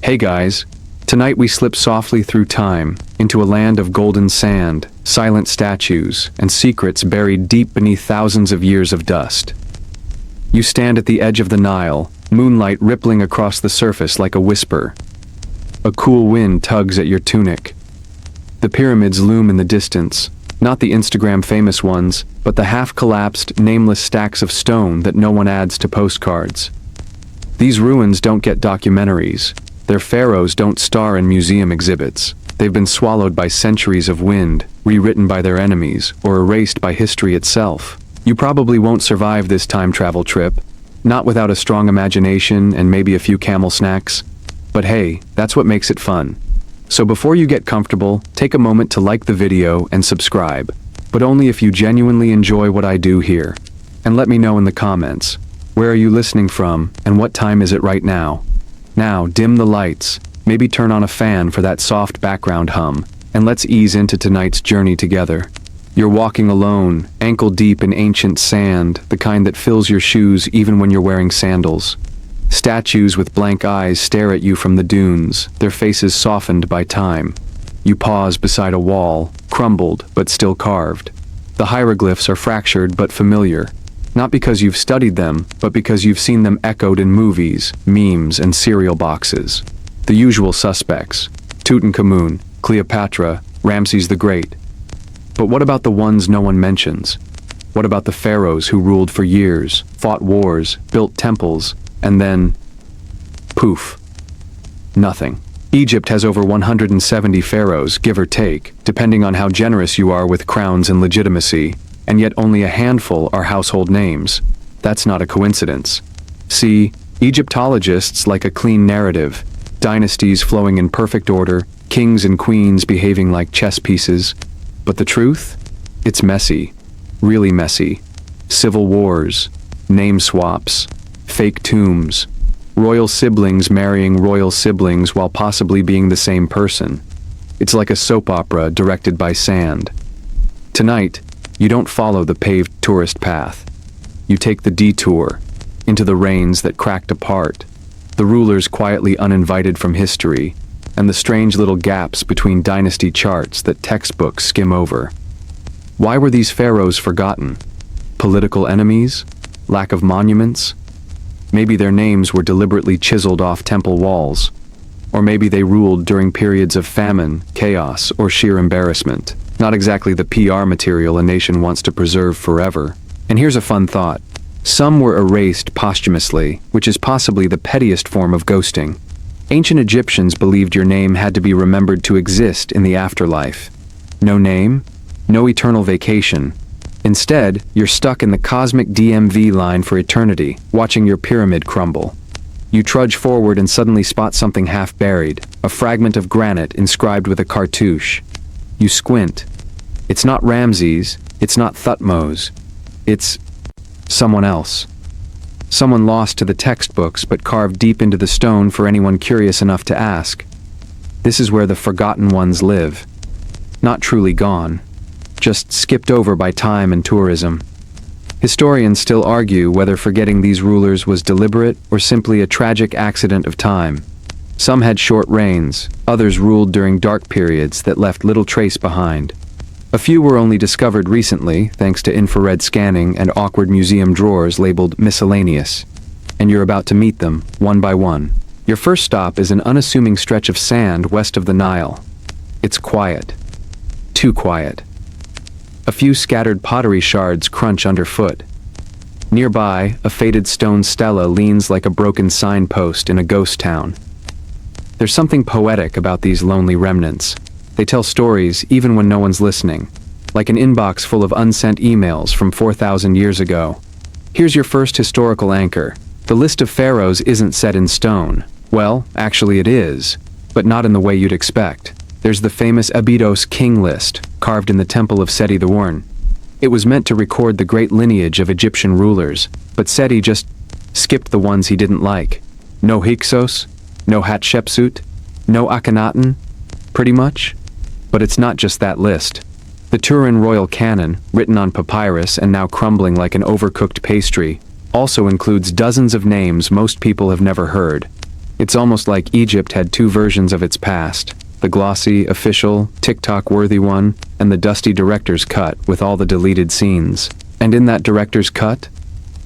Hey guys, tonight we slip softly through time, into a land of golden sand, silent statues, and secrets buried deep beneath thousands of years of dust. You stand at the edge of the Nile, moonlight rippling across the surface like a whisper. A cool wind tugs at your tunic. The pyramids loom in the distance, not the Instagram-famous ones, but the half-collapsed, nameless stacks of stone that no one adds to postcards. These ruins don't get documentaries. Their pharaohs don't star in museum exhibits. They've been swallowed by centuries of wind, rewritten by their enemies, or erased by history itself. You probably won't survive this time travel trip, not without a strong imagination and maybe a few camel snacks. But hey, that's what makes it fun. So before you get comfortable, take a moment to like the video and subscribe, but only if you genuinely enjoy what I do here. And let me know in the comments, where are you listening from and what time is it right now? Now, dim the lights, maybe turn on a fan for that soft background hum, and let's ease into tonight's journey together. You're walking alone, ankle deep in ancient sand, the kind that fills your shoes even when you're wearing sandals. Statues with blank eyes stare at you from the dunes, their faces softened by time. You pause beside a wall, crumbled but still carved. The hieroglyphs are fractured but familiar. Not because you've studied them, but because you've seen them echoed in movies, memes, and cereal boxes. The usual suspects: Tutankhamun, Cleopatra, Ramses the Great. But what about the ones no one mentions? What about the pharaohs who ruled for years, fought wars, built temples, and then, poof, nothing. Egypt has over 170 pharaohs, give or take, depending on how generous you are with crowns and legitimacy. And yet only a handful are household names. That's not a coincidence. See, Egyptologists like a clean narrative, dynasties flowing in perfect order, kings and queens behaving like chess pieces. But the truth? It's messy. Really messy. Civil wars, name swaps, fake tombs, royal siblings marrying royal siblings while possibly being the same person. It's like a soap opera directed by sand. Tonight, you don't follow the paved tourist path. You take the detour into the reigns that cracked apart, the rulers quietly uninvited from history, and the strange little gaps between dynasty charts that textbooks skim over. Why were these pharaohs forgotten? Political enemies? Lack of monuments? Maybe their names were deliberately chiseled off temple walls. Or maybe they ruled during periods of famine, chaos, or sheer embarrassment. Not exactly the PR material a nation wants to preserve forever. And here's a fun thought. Some were erased posthumously, which is possibly the pettiest form of ghosting. Ancient Egyptians believed your name had to be remembered to exist in the afterlife. No name? No eternal vacation. Instead, you're stuck in the cosmic DMV line for eternity, watching your pyramid crumble. You trudge forward and suddenly spot something half-buried, a fragment of granite inscribed with a cartouche. You squint. It's not Ramses, it's not Thutmose. It's someone else. Someone lost to the textbooks but carved deep into the stone for anyone curious enough to ask. This is where the forgotten ones live. Not truly gone, just skipped over by time and tourism. Historians still argue whether forgetting these rulers was deliberate or simply a tragic accident of time. Some had short reigns, others ruled during dark periods that left little trace behind. A few were only discovered recently, thanks to infrared scanning and awkward museum drawers labeled miscellaneous. And you're about to meet them, one by one. Your first stop is an unassuming stretch of sand west of the Nile. It's quiet. Too quiet. A few scattered pottery shards crunch underfoot. Nearby, a faded stone stela leans like a broken signpost in a ghost town. There's something poetic about these lonely remnants. They tell stories even when no one's listening, like an inbox full of unsent emails from 4,000 years ago. Here's your first historical anchor. The list of pharaohs isn't set in stone. Well, actually it is, but not in the way you'd expect. There's the famous Abydos king list, carved in the temple of Seti I. It was meant to record the great lineage of Egyptian rulers, but Seti just skipped the ones he didn't like. No Hyksos, no Hatshepsut, no Akhenaten, pretty much. But it's not just that list. The Turin royal canon, written on papyrus and now crumbling like an overcooked pastry, also includes dozens of names most people have never heard. It's almost like Egypt had two versions of its past, the glossy, official, TikTok-worthy one, and the dusty director's cut with all the deleted scenes. And in that director's cut,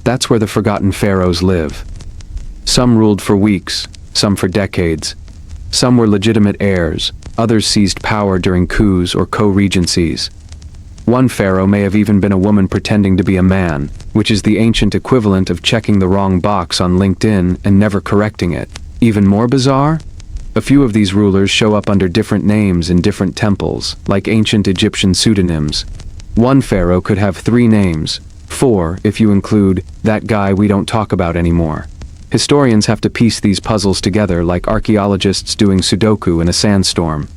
that's where the forgotten pharaohs live. Some ruled for weeks, some for decades. Some were legitimate heirs, others seized power during coups or co-regencies. One pharaoh may have even been a woman pretending to be a man, which is the ancient equivalent of checking the wrong box on LinkedIn and never correcting it. Even more bizarre? A few of these rulers show up under different names in different temples, like ancient Egyptian pseudonyms. One pharaoh could have 3 names, 4 if you include that guy we don't talk about anymore. Historians have to piece these puzzles together like archaeologists doing Sudoku in a sandstorm.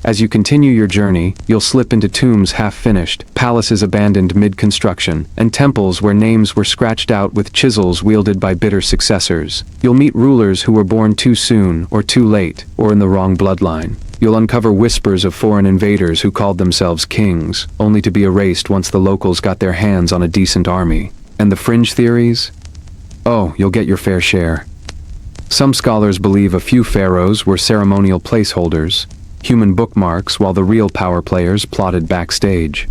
As you continue your journey, you'll slip into tombs half-finished, palaces abandoned mid-construction, and temples where names were scratched out with chisels wielded by bitter successors. You'll meet rulers who were born too soon, or too late, or in the wrong bloodline. You'll uncover whispers of foreign invaders who called themselves kings, only to be erased once the locals got their hands on a decent army. And the fringe theories? Oh, you'll get your fair share. Some scholars believe a few pharaohs were ceremonial placeholders, human bookmarks while the real power players plotted backstage.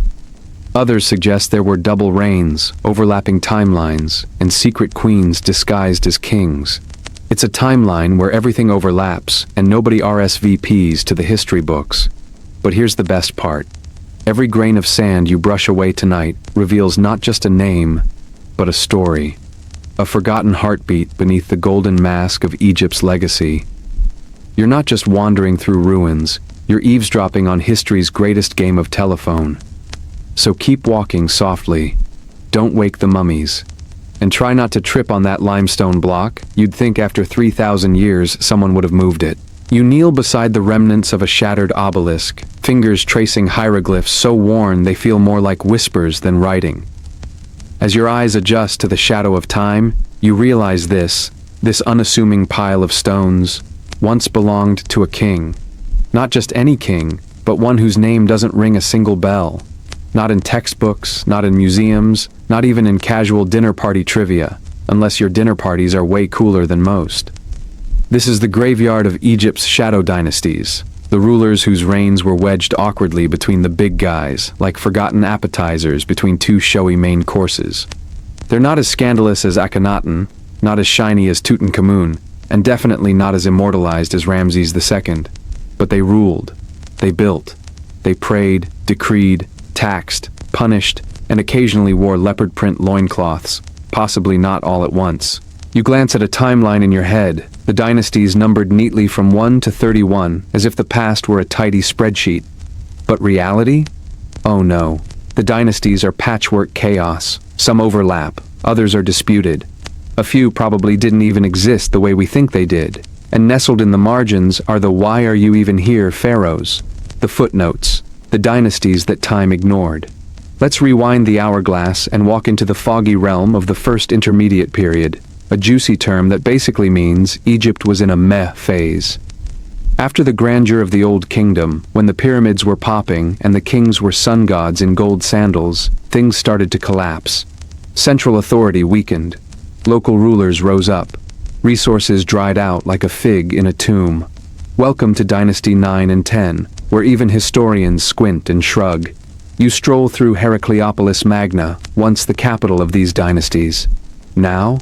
Others suggest there were double reigns, overlapping timelines, and secret queens disguised as kings. It's a timeline where everything overlaps and nobody RSVPs to the history books. But here's the best part. Every grain of sand you brush away tonight reveals not just a name, but a story. A forgotten heartbeat beneath the golden mask of Egypt's legacy. You're not just wandering through ruins, you're eavesdropping on history's greatest game of telephone. So keep walking softly. Don't wake the mummies. And try not to trip on that limestone block. You'd think after 3,000 years someone would have moved it. You kneel beside the remnants of a shattered obelisk, fingers tracing hieroglyphs so worn they feel more like whispers than writing. As your eyes adjust to the shadow of time, you realize this unassuming pile of stones, once belonged to a king. Not just any king, but one whose name doesn't ring a single bell. Not in textbooks, not in museums, not even in casual dinner party trivia, unless your dinner parties are way cooler than most. This is the graveyard of Egypt's shadow dynasties, the rulers whose reigns were wedged awkwardly between the big guys, like forgotten appetizers between 2 showy main courses. They're not as scandalous as Akhenaten, not as shiny as Tutankhamun, and definitely not as immortalized as Ramses II. But they ruled, they built, they prayed, decreed, taxed, punished, and occasionally wore leopard print loincloths, possibly not all at once. You glance at a timeline in your head, the dynasties numbered neatly from 1 to 31, as if the past were a tidy spreadsheet. But reality? Oh no. The dynasties are patchwork chaos. Some overlap, others are disputed. A few probably didn't even exist the way we think they did. And nestled in the margins are the "why are you even here" pharaohs, the footnotes, the dynasties that time ignored. Let's rewind the hourglass and walk into the foggy realm of the First Intermediate Period, a juicy term that basically means Egypt was in a meh phase. After the grandeur of the Old Kingdom, when the pyramids were popping and the kings were sun gods in gold sandals, things started to collapse. Central authority weakened. Local rulers rose up. Resources dried out like a fig in a tomb. Welcome to Dynasty 9 and 10, where even historians squint and shrug. You stroll through Heracleopolis Magna, once the capital of these dynasties. Now,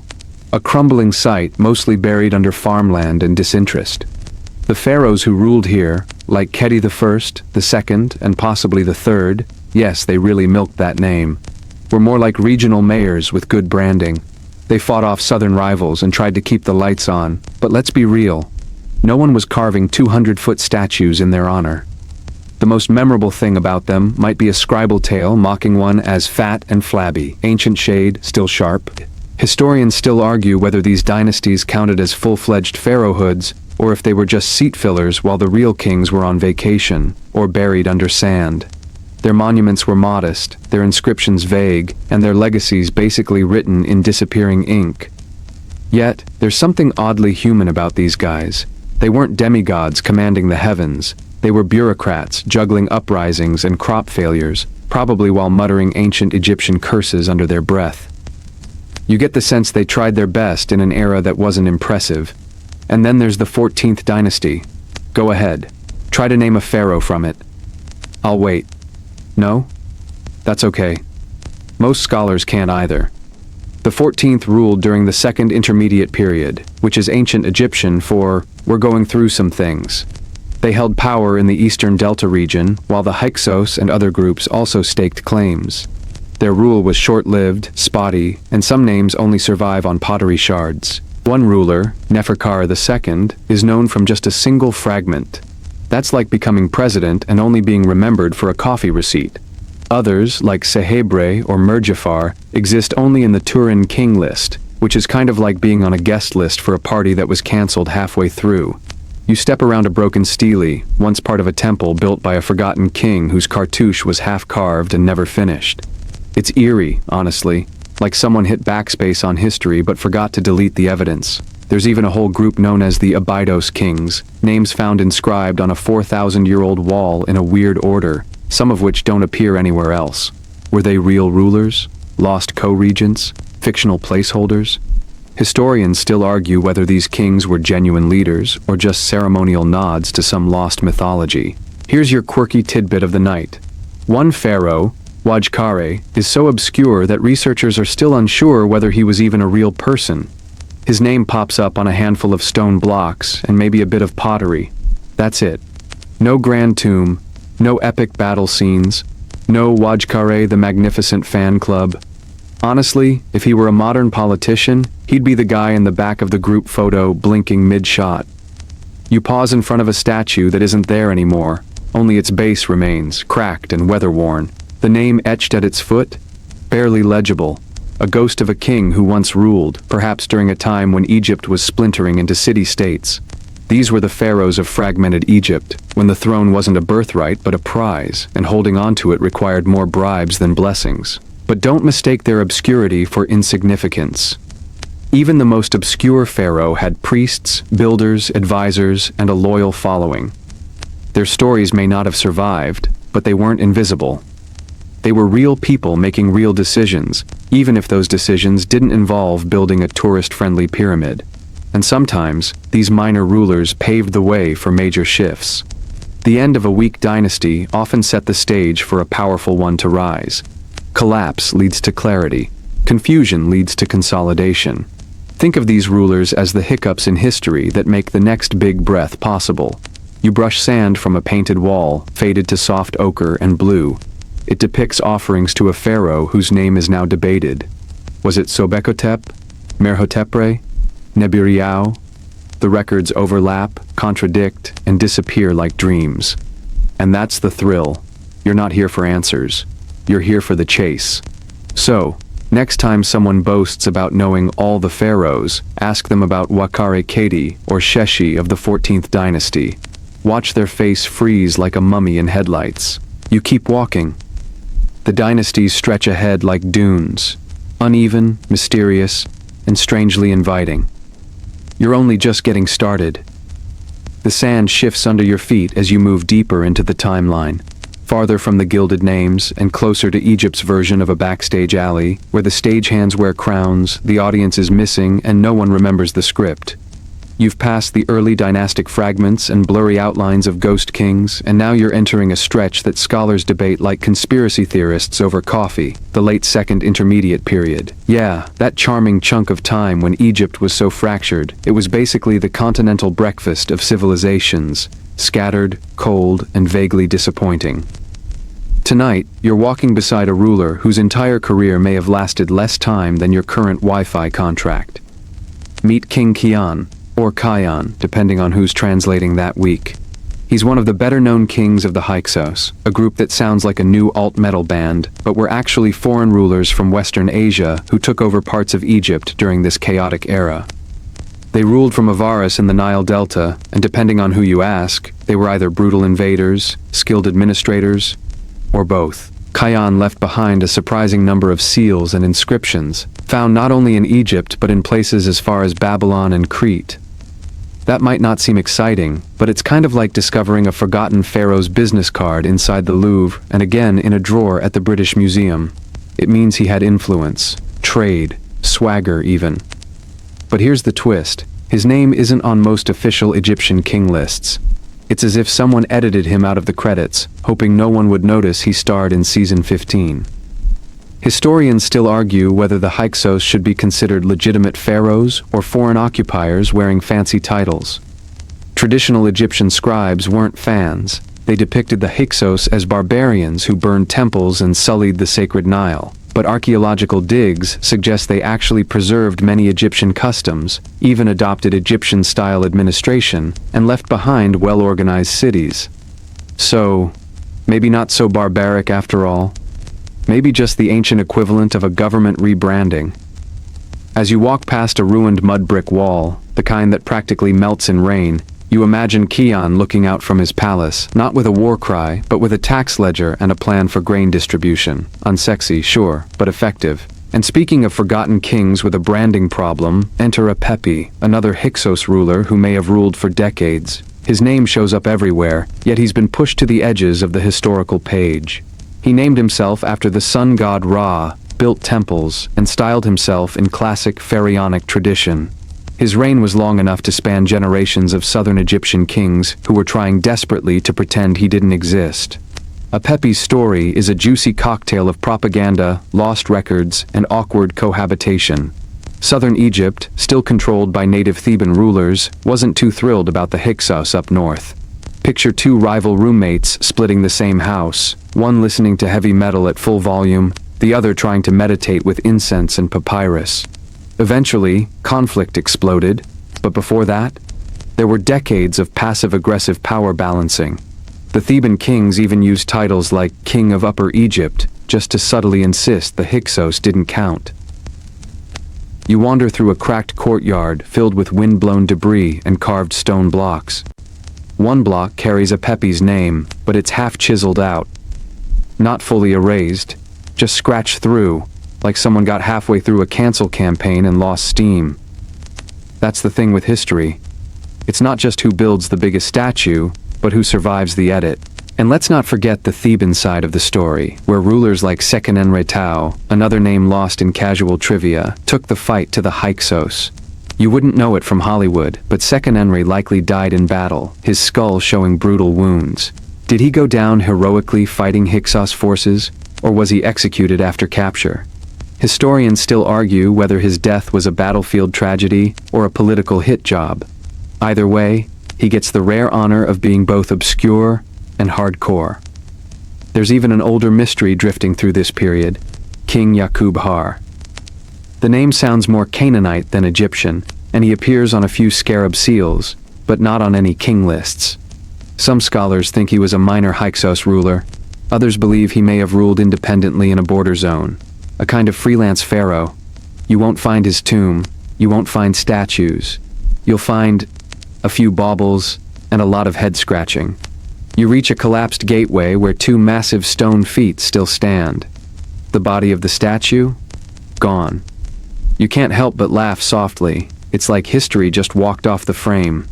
a crumbling site mostly buried under farmland and disinterest. The pharaohs who ruled here, like Khedi I, the second, and possibly the third, yes, they really milked that name, were more like regional mayors with good branding. They fought off southern rivals and tried to keep the lights on, but let's be real. No one was carving 200-foot statues in their honor. The most memorable thing about them might be a scribal tale mocking one as fat and flabby, ancient shade, still sharp. Historians still argue whether these dynasties counted as full-fledged pharaohhoods, or if they were just seat fillers while the real kings were on vacation, or buried under sand. Their monuments were modest, their inscriptions vague, and their legacies basically written in disappearing ink. Yet, there's something oddly human about these guys. They weren't demigods commanding the heavens. They were bureaucrats juggling uprisings and crop failures, probably while muttering ancient Egyptian curses under their breath. You get the sense they tried their best in an era that wasn't impressive. And then there's the 14th dynasty. Go ahead. Try to name a pharaoh from it. I'll wait. No? That's okay. Most scholars can't either. The 14th ruled during the Second Intermediate Period, which is ancient Egyptian for, we're going through some things. They held power in the eastern Delta region, while the Hyksos and other groups also staked claims. Their rule was short-lived, spotty, and some names only survive on pottery shards. One ruler, Neferkar II, is known from just a single fragment. That's like becoming president and only being remembered for a coffee receipt. Others, like Sehebre or Murjafar, exist only in the Turin king list, which is kind of like being on a guest list for a party that was cancelled halfway through. You step around a broken stele, once part of a temple built by a forgotten king whose cartouche was half-carved and never finished. It's eerie, honestly, like someone hit backspace on history but forgot to delete the evidence. There's even a whole group known as the Abydos kings, names found inscribed on a 4,000-year-old wall in a weird order, some of which don't appear anywhere else. Were they real rulers? Lost co-regents? Fictional placeholders? Historians still argue whether these kings were genuine leaders or just ceremonial nods to some lost mythology. Here's your quirky tidbit of the night. One pharaoh, Wajkare, is so obscure that researchers are still unsure whether he was even a real person. His name pops up on a handful of stone blocks and maybe a bit of pottery. That's it. No grand tomb, no epic battle scenes, no Wajkare the Magnificent fan club. Honestly, if he were a modern politician, he'd be the guy in the back of the group photo blinking mid-shot. You pause in front of a statue that isn't there anymore, only its base remains, cracked and weather-worn. The name etched at its foot? Barely legible. A ghost of a king who once ruled, perhaps during a time when Egypt was splintering into city-states. These were the pharaohs of fragmented Egypt, when the throne wasn't a birthright but a prize, and holding on to it required more bribes than blessings. But don't mistake their obscurity for insignificance. Even the most obscure pharaoh had priests, builders, advisors, and a loyal following. Their stories may not have survived, but they weren't invisible. They were real people making real decisions, even if those decisions didn't involve building a tourist-friendly pyramid. And sometimes, these minor rulers paved the way for major shifts. The end of a weak dynasty often set the stage for a powerful one to rise. Collapse leads to clarity. Confusion leads to consolidation. Think of these rulers as the hiccups in history that make the next big breath possible. You brush sand from a painted wall, faded to soft ochre and blue. It depicts offerings to a pharaoh whose name is now debated. Was it Sobekotep? Merhotepre? Nebiriau? The records overlap, contradict, and disappear like dreams. And that's the thrill. You're not here for answers. You're here for the chase. So, next time someone boasts about knowing all the pharaohs, ask them about Wakare Kedi or Sheshi of the 14th dynasty. Watch their face freeze like a mummy in headlights. You keep walking. The dynasties stretch ahead like dunes, uneven, mysterious, and strangely inviting. You're only just getting started. The sand shifts under your feet as you move deeper into the timeline, farther from the gilded names and closer to Egypt's version of a backstage alley, where the stagehands wear crowns, the audience is missing, and no one remembers the script. You've passed the early dynastic fragments and blurry outlines of ghost kings, and now you're entering a stretch that scholars debate like conspiracy theorists over coffee, the late Second Intermediate Period. Yeah, that charming chunk of time when Egypt was so fractured, it was basically the continental breakfast of civilizations, scattered, cold, and vaguely disappointing. Tonight, you're walking beside a ruler whose entire career may have lasted less time than your current Wi-Fi contract. Meet King Kian, or Kion, depending on who's translating that week. He's one of the better-known kings of the Hyksos, a group that sounds like a new alt-metal band, but were actually foreign rulers from Western Asia who took over parts of Egypt during this chaotic era. They ruled from Avaris in the Nile Delta, and depending on who you ask, they were either brutal invaders, skilled administrators, or both. Kion left behind a surprising number of seals and inscriptions, found not only in Egypt but in places as far as Babylon and Crete. That might not seem exciting, but it's kind of like discovering a forgotten pharaoh's business card inside the Louvre and again in a drawer at the British Museum. It means he had influence, trade, swagger even. But here's the twist. His name isn't on most official Egyptian king lists. It's as if someone edited him out of the credits, hoping no one would notice he starred in season 15. Historians still argue whether the Hyksos should be considered legitimate pharaohs or foreign occupiers wearing fancy titles. Traditional Egyptian scribes weren't fans. They depicted the Hyksos as barbarians who burned temples and sullied the sacred Nile. But archaeological digs suggest they actually preserved many Egyptian customs, even adopted Egyptian-style administration, and left behind well-organized cities. So, maybe not so barbaric after all? Maybe just the ancient equivalent of a government rebranding. As you walk past a ruined mud brick wall, the kind that practically melts in rain, you imagine Keon looking out from his palace, not with a war cry, but with a tax ledger and a plan for grain distribution. Unsexy, sure, but effective. And speaking of forgotten kings with a branding problem, enter Apepi, another Hyksos ruler who may have ruled for decades. His name shows up everywhere, yet he's been pushed to the edges of the historical page. He named himself after the sun god Ra, built temples, and styled himself in classic pharaonic tradition. His reign was long enough to span generations of southern Egyptian kings who were trying desperately to pretend he didn't exist. Apepi's story is a juicy cocktail of propaganda, lost records, and awkward cohabitation. Southern Egypt, still controlled by native Theban rulers, wasn't too thrilled about the Hyksos up north. Picture two rival roommates splitting the same house, one listening to heavy metal at full volume, the other trying to meditate with incense and papyrus. Eventually, conflict exploded, but before that, there were decades of passive-aggressive power balancing. The Theban kings even used titles like King of Upper Egypt just to subtly insist the Hyksos didn't count. You wander through a cracked courtyard filled with wind-blown debris and carved stone blocks. One block carries Apepi's name, but it's half chiseled out. Not fully erased, just scratched through, like someone got halfway through a cancel campaign and lost steam. That's the thing with history. It's not just who builds the biggest statue, but who survives the edit. And let's not forget the Theban side of the story, where rulers like Seqenenre, another name lost in casual trivia, took the fight to the Hyksos. You wouldn't know it from Hollywood, but Seqenenre likely died in battle, his skull showing brutal wounds. Did he go down heroically fighting Hyksos forces, or was he executed after capture? Historians still argue whether his death was a battlefield tragedy or a political hit job. Either way, he gets the rare honor of being both obscure and hardcore. There's even an older mystery drifting through this period, King Yaqub Har. The name sounds more Canaanite than Egyptian, and he appears on a few scarab seals, but not on any king lists. Some scholars think he was a minor Hyksos ruler. Others believe he may have ruled independently in a border zone, a kind of freelance pharaoh. You won't find his tomb, you won't find statues. You'll find a few baubles and a lot of head scratching. You reach a collapsed gateway where two massive stone feet still stand. The body of the statue? Gone. You can't help but laugh softly. It's like history just walked off the frame.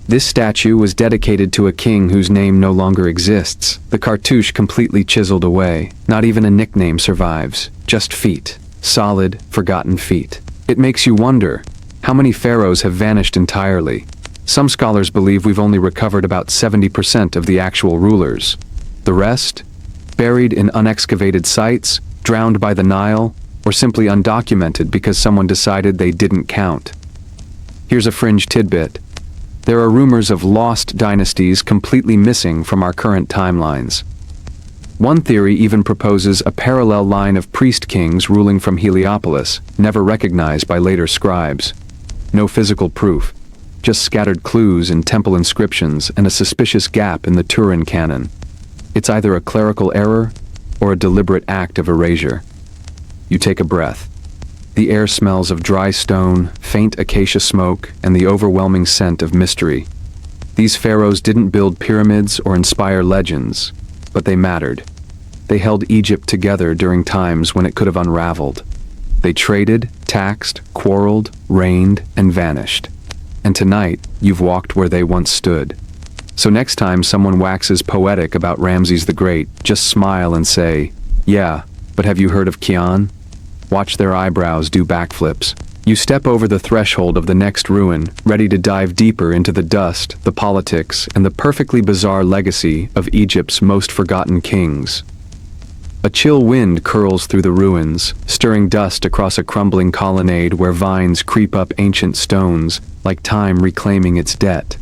This statue was dedicated to a king whose name no longer exists. The cartouche completely chiseled away. Not even a nickname survives. Just feet. Solid, forgotten feet. It makes you wonder, how many pharaohs have vanished entirely? Some scholars believe we've only recovered about 70% of the actual rulers. The rest? Buried in unexcavated sites, drowned by the Nile, or simply undocumented because someone decided they didn't count. Here's a fringe tidbit. There are rumors of lost dynasties completely missing from our current timelines. One theory even proposes a parallel line of priest kings ruling from Heliopolis, never recognized by later scribes. No physical proof, just scattered clues in temple inscriptions and a suspicious gap in the Turin canon. It's either a clerical error or a deliberate act of erasure. You take a breath. The air smells of dry stone, faint acacia smoke, and the overwhelming scent of mystery. These pharaohs didn't build pyramids or inspire legends, but they mattered. They held Egypt together during times when it could have unraveled. They traded, taxed, quarreled, reigned, and vanished. And tonight, you've walked where they once stood. So next time someone waxes poetic about Ramses the Great, just smile and say, "Yeah, but have you heard of Kian?" Watch their eyebrows do backflips. You step over the threshold of the next ruin, ready to dive deeper into the dust, the politics, and the perfectly bizarre legacy of Egypt's most forgotten kings. A chill wind curls through the ruins, stirring dust across a crumbling colonnade where vines creep up ancient stones, like time reclaiming its debt.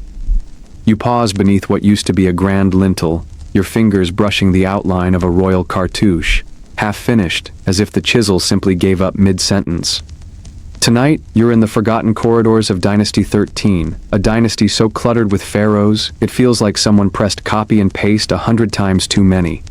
You pause beneath what used to be a grand lintel, your fingers brushing the outline of a royal cartouche, half finished, as if the chisel simply gave up mid-sentence. Tonight, you're in the forgotten corridors of Dynasty 13, a dynasty so cluttered with pharaohs, it feels like someone pressed copy and paste 100 times too many.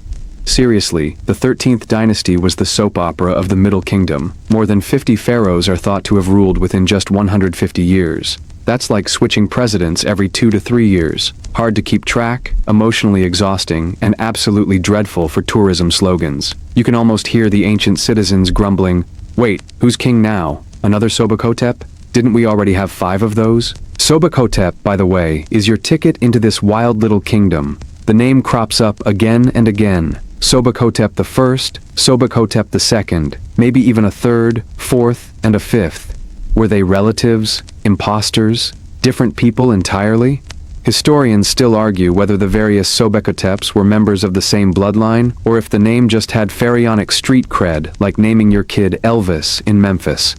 Seriously, the 13th dynasty was the soap opera of the Middle Kingdom. More than 50 pharaohs are thought to have ruled within just 150 years. That's like switching presidents every 2 to 3 years. Hard to keep track, emotionally exhausting, and absolutely dreadful for tourism slogans. You can almost hear the ancient citizens grumbling, "Wait, who's king now? Another Sobekotep? Didn't we already have 5 of those?" Sobekotep, by the way, is your ticket into this wild little kingdom. The name crops up again and again. Sobekotep the First, Sobekotep the Second, maybe even a third, fourth, and a fifth. Were they relatives, imposters, different people entirely? Historians still argue whether the various Sobekoteps were members of the same bloodline, or if the name just had pharaonic street cred, like naming your kid Elvis in Memphis.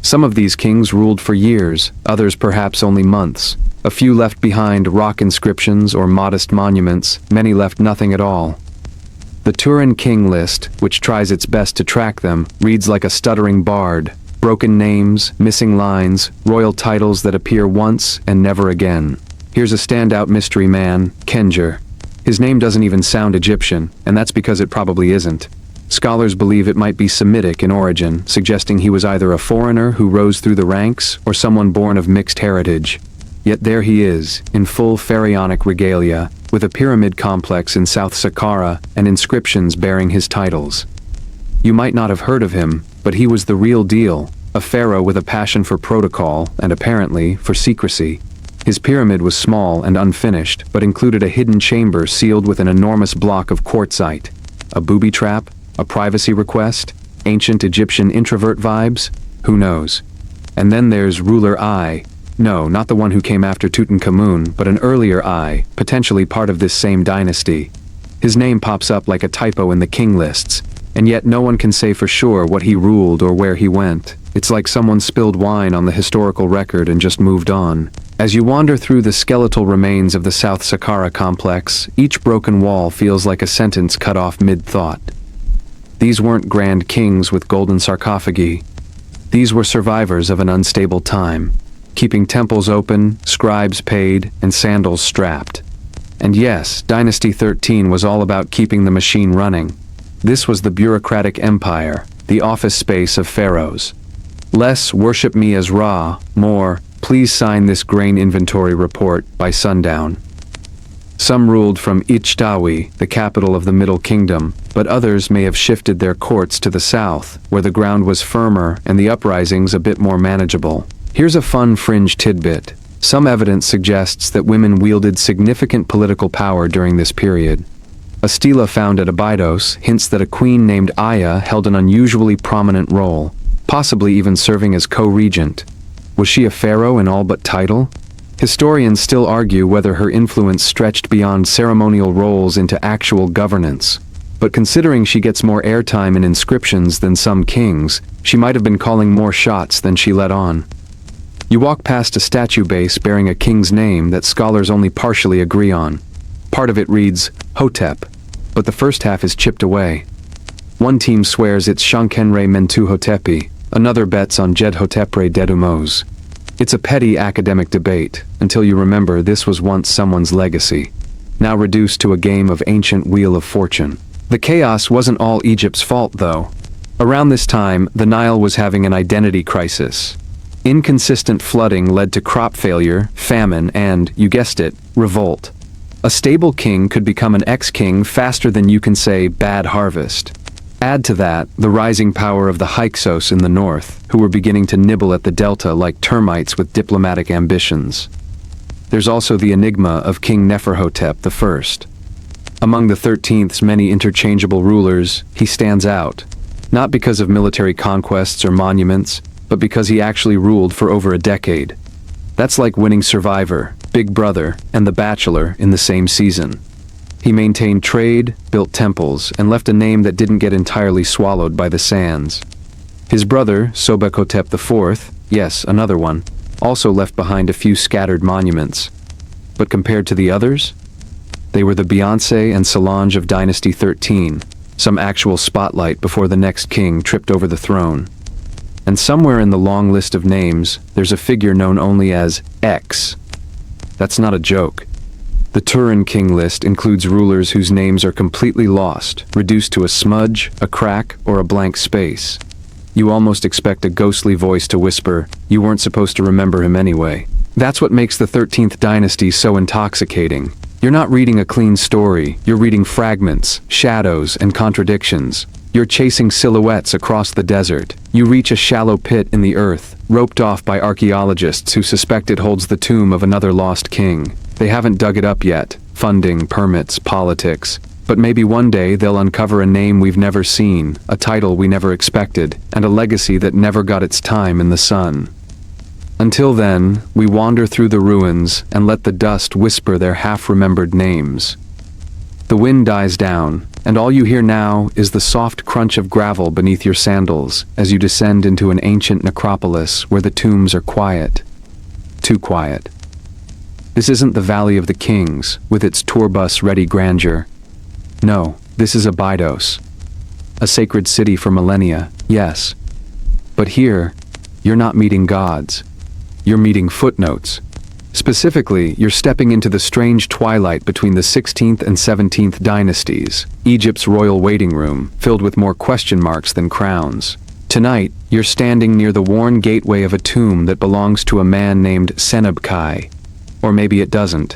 Some of these kings ruled for years, others perhaps only months. A few left behind rock inscriptions or modest monuments, many left nothing at all. The Turin King list, which tries its best to track them, reads like a stuttering bard. Broken names, missing lines, royal titles that appear once and never again. Here's a standout mystery man, Kenjer. His name doesn't even sound Egyptian, and that's because it probably isn't. Scholars believe it might be Semitic in origin, suggesting he was either a foreigner who rose through the ranks or someone born of mixed heritage. Yet there he is, in full pharaonic regalia, with a pyramid complex in South Saqqara and inscriptions bearing his titles. You might not have heard of him, but he was the real deal, a pharaoh with a passion for protocol and apparently for secrecy. His pyramid was small and unfinished, but included a hidden chamber sealed with an enormous block of quartzite. A booby trap? A privacy request? Ancient Egyptian introvert vibes? Who knows? And then there's Ruler I. No, not the one who came after Tutankhamun, but an earlier I, potentially part of this same dynasty. His name pops up like a typo in the king lists, and yet no one can say for sure what he ruled or where he went. It's like someone spilled wine on the historical record and just moved on. As you wander through the skeletal remains of the South Saqqara complex, each broken wall feels like a sentence cut off mid-thought. These weren't grand kings with golden sarcophagi. These were survivors of an unstable time, keeping temples open, scribes paid, and sandals strapped. And yes, Dynasty 13 was all about keeping the machine running. This was the bureaucratic empire, the office space of pharaohs. Less, worship me as Ra, more, please sign this grain inventory report by sundown. Some ruled from Ichtawi, the capital of the Middle Kingdom, but others may have shifted their courts to the south, where the ground was firmer and the uprisings a bit more manageable. Here's a fun fringe tidbit. Some evidence suggests that women wielded significant political power during this period. A stela found at Abydos hints that a queen named Aya held an unusually prominent role, possibly even serving as co-regent. Was she a pharaoh in all but title? Historians still argue whether her influence stretched beyond ceremonial roles into actual governance. But considering she gets more airtime in inscriptions than some kings, she might have been calling more shots than she let on. You walk past a statue base bearing a king's name that scholars only partially agree on. Part of it reads, Hotep, but the first half is chipped away. One team swears it's Shankenre Mentu Hotepi, another bets on Jed Hotepre Dedumos. It's a petty academic debate, until you remember this was once someone's legacy, now reduced to a game of ancient Wheel of Fortune. The chaos wasn't all Egypt's fault, though. Around this time, the Nile was having an identity crisis. Inconsistent flooding led to crop failure, famine, and, you guessed it, revolt. A stable king could become an ex-king faster than you can say bad harvest. Add to that the rising power of the Hyksos in the north, who were beginning to nibble at the delta like termites with diplomatic ambitions. There's also the enigma of King Neferhotep I. Among the 13th's many interchangeable rulers, he stands out, not because of military conquests or monuments, but because he actually ruled for over a decade. That's like winning Survivor, Big Brother, and The Bachelor in the same season. He maintained trade, built temples, and left a name that didn't get entirely swallowed by the sands. His brother, Sobekotep IV, yes, another one, also left behind a few scattered monuments. But compared to the others, they were the Beyoncé and Solange of Dynasty 13, some actual spotlight before the next king tripped over the throne. And somewhere in the long list of names, there's a figure known only as X. That's not a joke. The Turin King list includes rulers whose names are completely lost, reduced to a smudge, a crack, or a blank space. You almost expect a ghostly voice to whisper, "You weren't supposed to remember him anyway." That's what makes the 13th dynasty so intoxicating. You're not reading a clean story, you're reading fragments, shadows, and contradictions. You're chasing silhouettes across the desert. You reach a shallow pit in the earth, roped off by archaeologists who suspect it holds the tomb of another lost king. They haven't dug it up yet. Funding, permits, politics. But maybe one day they'll uncover a name we've never seen, a title we never expected, and a legacy that never got its time in the sun. Until then, we wander through the ruins and let the dust whisper their half-remembered names. The wind dies down, and all you hear now is the soft crunch of gravel beneath your sandals as you descend into an ancient necropolis where the tombs are quiet. Too quiet. This isn't the Valley of the Kings, with its tourbus-ready grandeur. No, this is Abydos. A sacred city for millennia, yes. But here, you're not meeting gods. You're meeting footnotes. Specifically, you're stepping into the strange twilight between the 16th and 17th dynasties, Egypt's royal waiting room, filled with more question marks than crowns. Tonight, you're standing near the worn gateway of a tomb that belongs to a man named Senebkay. Or maybe it doesn't.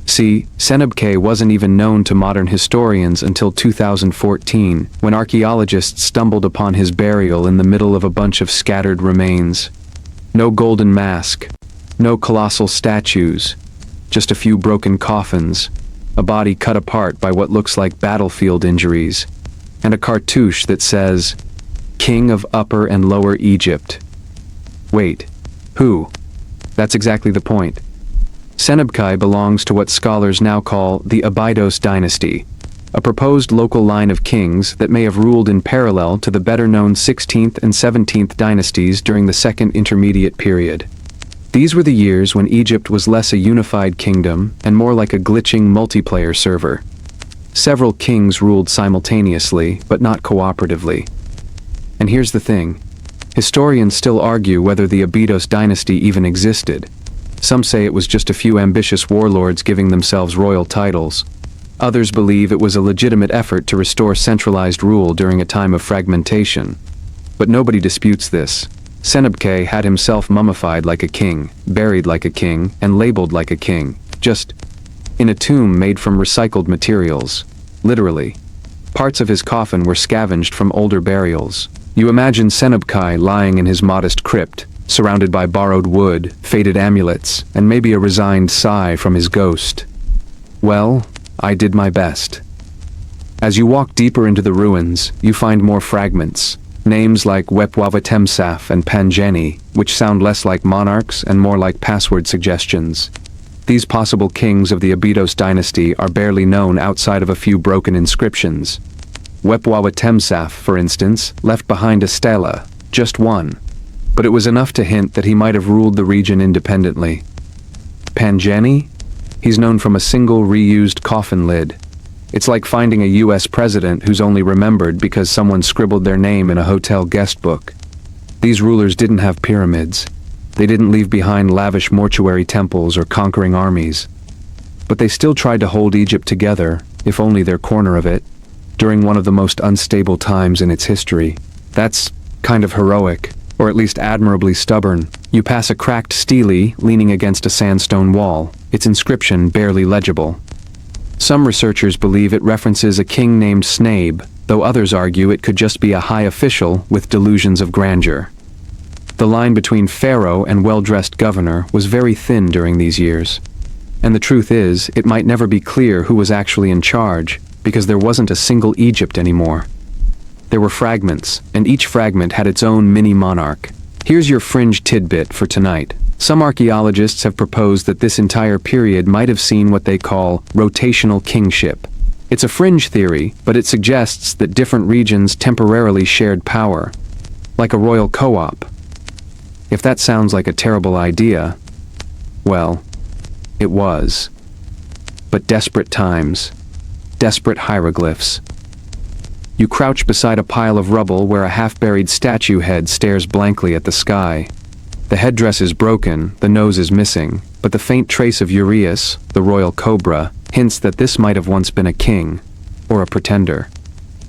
See, Senebkay wasn't even known to modern historians until 2014, when archaeologists stumbled upon his burial in the middle of a bunch of scattered remains. No golden mask, no colossal statues, just a few broken coffins, a body cut apart by what looks like battlefield injuries, and a cartouche that says, "King of Upper and Lower Egypt." Wait, who? That's exactly the point. Senebkay belongs to what scholars now call the Abydos dynasty, a proposed local line of kings that may have ruled in parallel to the better-known 16th and 17th dynasties during the Second Intermediate Period. These were the years when Egypt was less a unified kingdom and more like a glitching multiplayer server. Several kings ruled simultaneously, but not cooperatively. And here's the thing. Historians still argue whether the Abydos dynasty even existed. Some say it was just a few ambitious warlords giving themselves royal titles. Others believe it was a legitimate effort to restore centralized rule during a time of fragmentation. But nobody disputes this. Senebkay had himself mummified like a king, buried like a king, and labeled like a king, just in a tomb made from recycled materials. Literally. Parts of his coffin were scavenged from older burials. You imagine Senebkay lying in his modest crypt, surrounded by borrowed wood, faded amulets, and maybe a resigned sigh from his ghost. Well, I did my best. As you walk deeper into the ruins, you find more fragments. Names like Wepwawatemsaf and Panjeni, which sound less like monarchs and more like password suggestions. These possible kings of the Abydos dynasty are barely known outside of a few broken inscriptions. Wepwawatemsaf, for instance, left behind a stela, just one. But it was enough to hint that he might have ruled the region independently. Panjeni? He's known from a single reused coffin lid. It's like finding a US president who's only remembered because someone scribbled their name in a hotel guest book. These rulers didn't have pyramids. They didn't leave behind lavish mortuary temples or conquering armies. But they still tried to hold Egypt together, if only their corner of it, during one of the most unstable times in its history. That's kind of heroic, or at least admirably stubborn. You pass a cracked stele leaning against a sandstone wall, its inscription barely legible. Some researchers believe it references a king named Snabe, though others argue it could just be a high official with delusions of grandeur. The line between pharaoh and well-dressed governor was very thin during these years. And the truth is, it might never be clear who was actually in charge, because there wasn't a single Egypt anymore. There were fragments, and each fragment had its own mini-monarch. Here's your fringe tidbit for tonight. Some archaeologists have proposed that this entire period might have seen what they call rotational kingship. It's a fringe theory, but it suggests that different regions temporarily shared power, like a royal co-op. If that sounds like a terrible idea, well, it was. But desperate times, desperate hieroglyphs. You crouch beside a pile of rubble where a half-buried statue head stares blankly at the sky. The headdress is broken, the nose is missing, but the faint trace of Urias, the royal cobra, hints that this might have once been a king, or a pretender,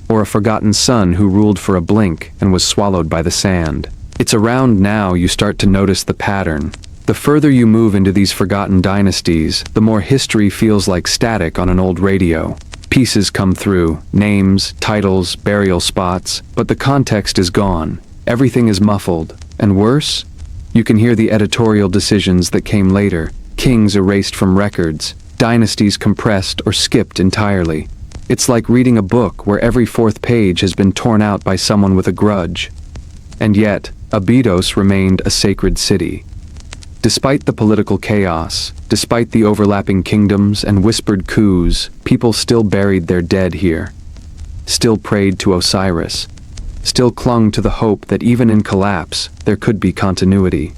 or a forgotten son who ruled for a blink and was swallowed by the sand. It's around now you start to notice the pattern. The further you move into these forgotten dynasties, the more history feels like static on an old radio. Pieces come through, names, titles, burial spots, but the context is gone. Everything is muffled, and worse, you can hear the editorial decisions that came later. Kings erased from records, dynasties compressed or skipped entirely. It's like reading a book where every fourth page has been torn out by someone with a grudge. And yet, Abydos remained a sacred city. Despite the political chaos, despite the overlapping kingdoms and whispered coups, people still buried their dead here. Still prayed to Osiris. Still clung to the hope that even in collapse, there could be continuity.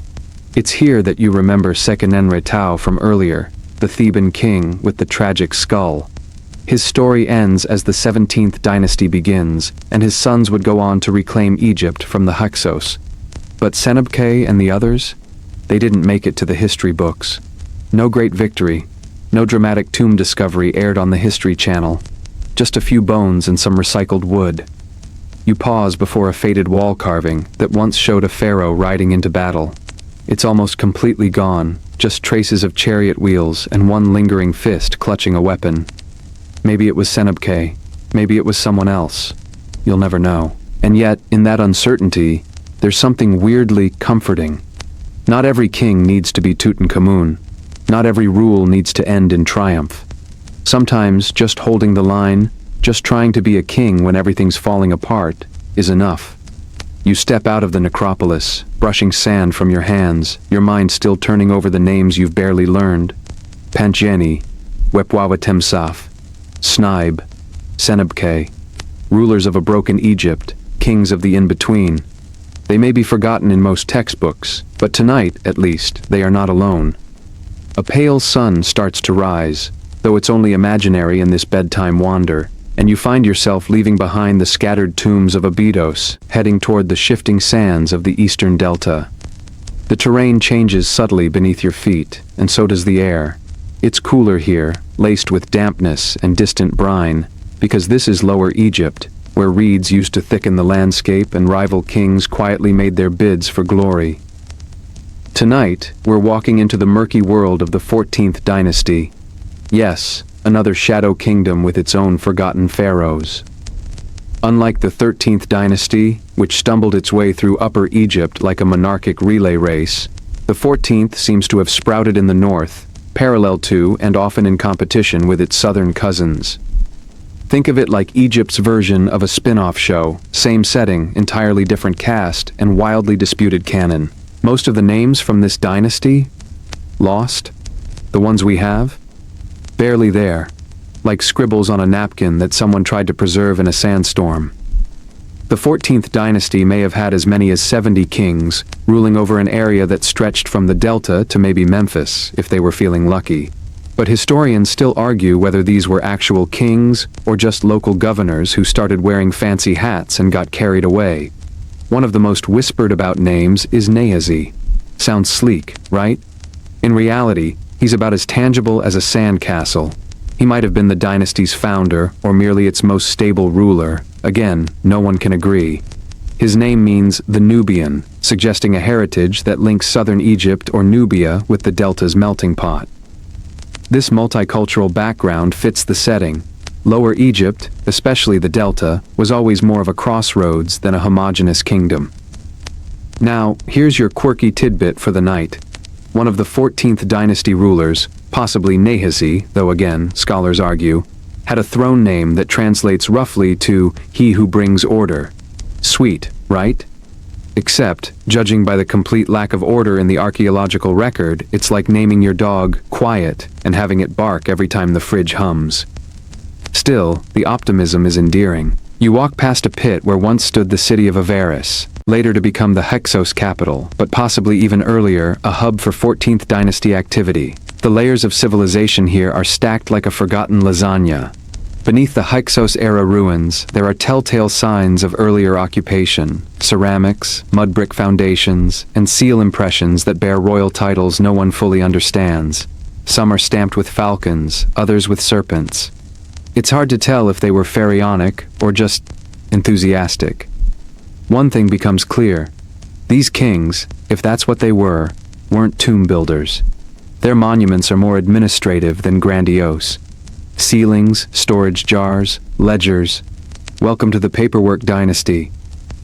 It's here that you remember Seqenenretau from earlier, the Theban king with the tragic skull. His story ends as the 17th dynasty begins, and his sons would go on to reclaim Egypt from the Hyksos. But Senebkay and the others? They didn't make it to the history books. No great victory, no dramatic tomb discovery aired on the History Channel. Just a few bones and some recycled wood. You pause before a faded wall carving that once showed a pharaoh riding into battle. It's almost completely gone, just traces of chariot wheels and one lingering fist clutching a weapon. Maybe it was Senebkay, maybe it was someone else. You'll never know. And yet, in that uncertainty, there's something weirdly comforting. Not every king needs to be Tutankhamun. Not every rule needs to end in triumph. Sometimes just holding the line, just trying to be a king when everything's falling apart, is enough. You step out of the necropolis, brushing sand from your hands, your mind still turning over the names you've barely learned. Pancheni, Wepwawatemsaf, Snibe, Senebkay, rulers of a broken Egypt, kings of the in-between. They may be forgotten in most textbooks, but tonight, at least, they are not alone. A pale sun starts to rise, though it's only imaginary in this bedtime wander, and you find yourself leaving behind the scattered tombs of Abydos, heading toward the shifting sands of the eastern delta. The terrain changes subtly beneath your feet, and so does the air. It's cooler here, laced with dampness and distant brine, because this is Lower Egypt, where reeds used to thicken the landscape and rival kings quietly made their bids for glory. Tonight, we're walking into the murky world of the 14th dynasty. Yes, another shadow kingdom with its own forgotten pharaohs. Unlike the 13th dynasty, which stumbled its way through Upper Egypt like a monarchic relay race, the 14th seems to have sprouted in the north, parallel to and often in competition with its southern cousins. Think of it like Egypt's version of a spin-off show, same setting, entirely different cast, and wildly disputed canon. Most of the names from this dynasty? Lost? The ones we have? Barely there, like scribbles on a napkin that someone tried to preserve in a sandstorm. The 14th dynasty may have had as many as 70 kings, ruling over an area that stretched from the Delta to maybe Memphis, if they were feeling lucky. But historians still argue whether these were actual kings or just local governors who started wearing fancy hats and got carried away. One of the most whispered about names is Nehazi. Sounds sleek, right? In reality, he's about as tangible as a sandcastle. He might have been the dynasty's founder, or merely its most stable ruler. Again, no one can agree. His name means the Nubian, suggesting a heritage that links southern Egypt or Nubia with the Delta's melting pot. This multicultural background fits the setting. Lower Egypt, especially the Delta, was always more of a crossroads than a homogeneous kingdom. Now, here's your quirky tidbit for the night. One of the 14th dynasty rulers, possibly Nehazi, though again, scholars argue, had a throne name that translates roughly to "he who brings order." Sweet, right? Except, judging by the complete lack of order in the archaeological record, it's like naming your dog Quiet and having it bark every time the fridge hums. Still, the optimism is endearing. You walk past a pit where once stood the city of Avaris, later to become the Hyksos capital, but possibly even earlier, a hub for 14th dynasty activity. The layers of civilization here are stacked like a forgotten lasagna. Beneath the Hyksos-era ruins, there are telltale signs of earlier occupation: ceramics, mud brick foundations, and seal impressions that bear royal titles no one fully understands. Some are stamped with falcons, others with serpents. It's hard to tell if they were pharaonic or just enthusiastic. One thing becomes clear. These kings, if that's what they were, weren't tomb builders. Their monuments are more administrative than grandiose. Ceilings, storage jars, ledgers. Welcome to the paperwork dynasty.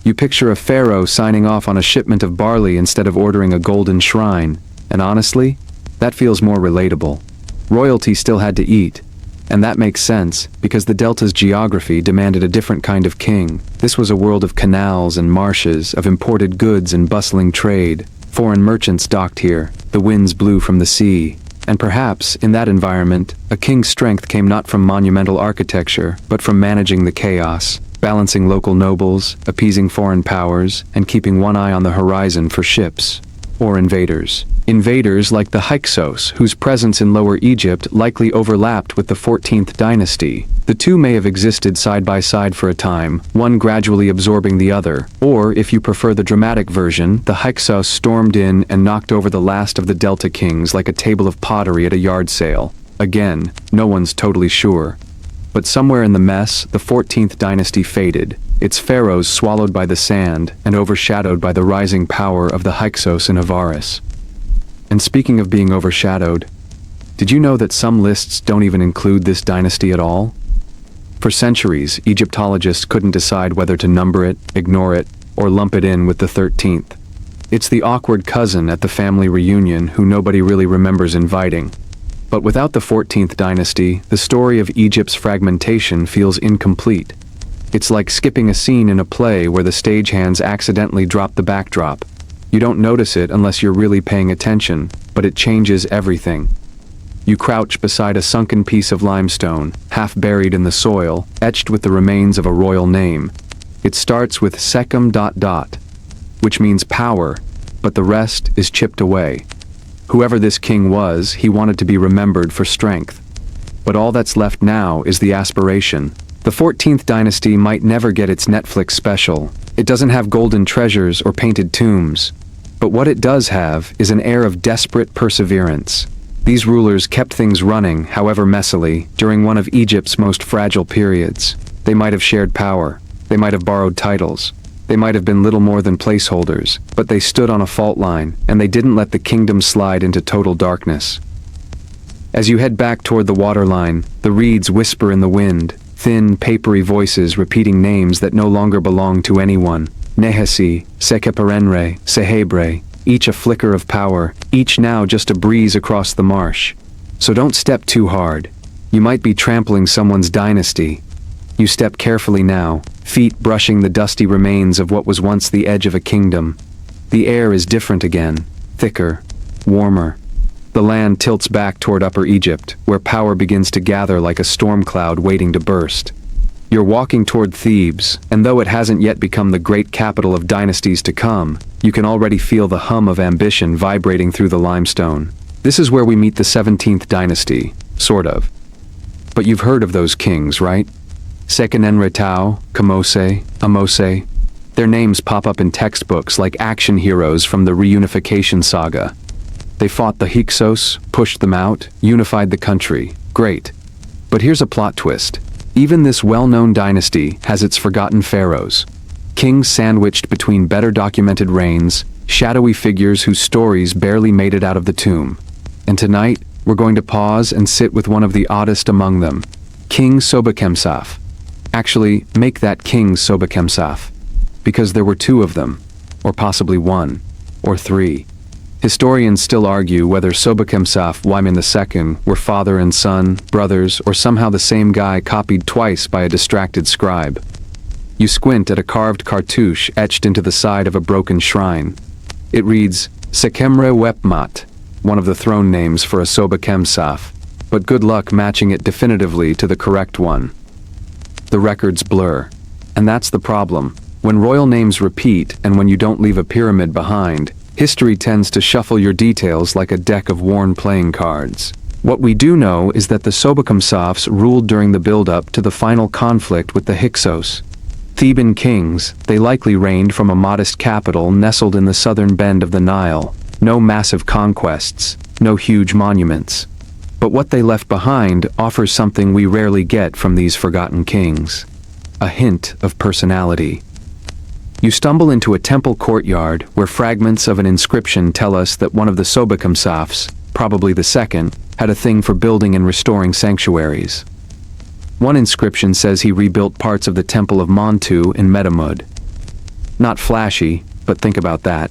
You picture a pharaoh signing off on a shipment of barley instead of ordering a golden shrine, and honestly, that feels more relatable. Royalty still had to eat, and that makes sense, because the Delta's geography demanded a different kind of king. This was a world of canals and marshes, of imported goods and bustling trade. Foreign merchants docked here, the winds blew from the sea. And perhaps, in that environment, a king's strength came not from monumental architecture, but from managing the chaos, balancing local nobles, appeasing foreign powers, and keeping one eye on the horizon for ships or invaders. Invaders like the Hyksos, whose presence in Lower Egypt likely overlapped with the 14th dynasty. The two may have existed side by side for a time, one gradually absorbing the other, or, if you prefer the dramatic version, the Hyksos stormed in and knocked over the last of the Delta kings like a table of pottery at a yard sale. Again, no one's totally sure. But somewhere in the mess, the 14th dynasty faded, its pharaohs swallowed by the sand and overshadowed by the rising power of the Hyksos in Avaris. And speaking of being overshadowed, did you know that some lists don't even include this dynasty at all? For centuries, Egyptologists couldn't decide whether to number it, ignore it, or lump it in with the 13th. It's the awkward cousin at the family reunion who nobody really remembers inviting. But without the 14th dynasty, the story of Egypt's fragmentation feels incomplete. It's like skipping a scene in a play where the stagehands accidentally drop the backdrop. You don't notice it unless you're really paying attention, but it changes everything. You crouch beside a sunken piece of limestone, half buried in the soil, etched with the remains of a royal name. It starts with Sechem ... which means power, but the rest is chipped away. Whoever this king was, he wanted to be remembered for strength. But all that's left now is the aspiration. The 14th dynasty might never get its Netflix special. It doesn't have golden treasures or painted tombs. But what it does have is an air of desperate perseverance. These rulers kept things running, however messily, during one of Egypt's most fragile periods. They might have shared power. They might have borrowed titles. They might have been little more than placeholders, but they stood on a fault line, and they didn't let the kingdom slide into total darkness. As you head back toward the waterline, the reeds whisper in the wind, thin, papery voices repeating names that no longer belong to anyone. Nehesi, Sekeperenre, Sehebre, each a flicker of power, each now just a breeze across the marsh. So don't step too hard. You might be trampling someone's dynasty. You step carefully now, feet brushing the dusty remains of what was once the edge of a kingdom. The air is different again, thicker, warmer. The land tilts back toward Upper Egypt, where power begins to gather like a storm cloud waiting to burst. You're walking toward Thebes, and though it hasn't yet become the great capital of dynasties to come, you can already feel the hum of ambition vibrating through the limestone. This is where we meet the 17th dynasty, sort of. But you've heard of those kings, right? Sekenenretau, Kamose, Amose. Their names pop up in textbooks like action heroes from the reunification saga. They fought the Hyksos, pushed them out, unified the country. Great. But here's a plot twist. Even this well-known dynasty has its forgotten pharaohs. Kings sandwiched between better documented reigns, shadowy figures whose stories barely made it out of the tomb. And tonight, we're going to pause and sit with one of the oddest among them, King Sobekemsaf. Actually, make that King Sobekemsaf. Because there were two of them, or possibly one, or three. Historians still argue whether Sobekemsaf Wyman II were father and son, brothers, or somehow the same guy copied twice by a distracted scribe. You squint at a carved cartouche etched into the side of a broken shrine. It reads, Sekemre Wepmat, one of the throne names for a Sobekemsaf, but good luck matching it definitively to the correct one. The records blur. And that's the problem. When royal names repeat and when you don't leave a pyramid behind, history tends to shuffle your details like a deck of worn playing cards. What we do know is that the Sobekemsafs ruled during the build-up to the final conflict with the Hyksos. Theban kings, they likely reigned from a modest capital nestled in the southern bend of the Nile. No massive conquests, no huge monuments. But what they left behind offers something we rarely get from these forgotten kings. A hint of personality. You stumble into a temple courtyard where fragments of an inscription tell us that one of the Sobekemsafs, probably the second, had a thing for building and restoring sanctuaries. One inscription says he rebuilt parts of the Temple of Montu in Metamud. Not flashy, but think about that.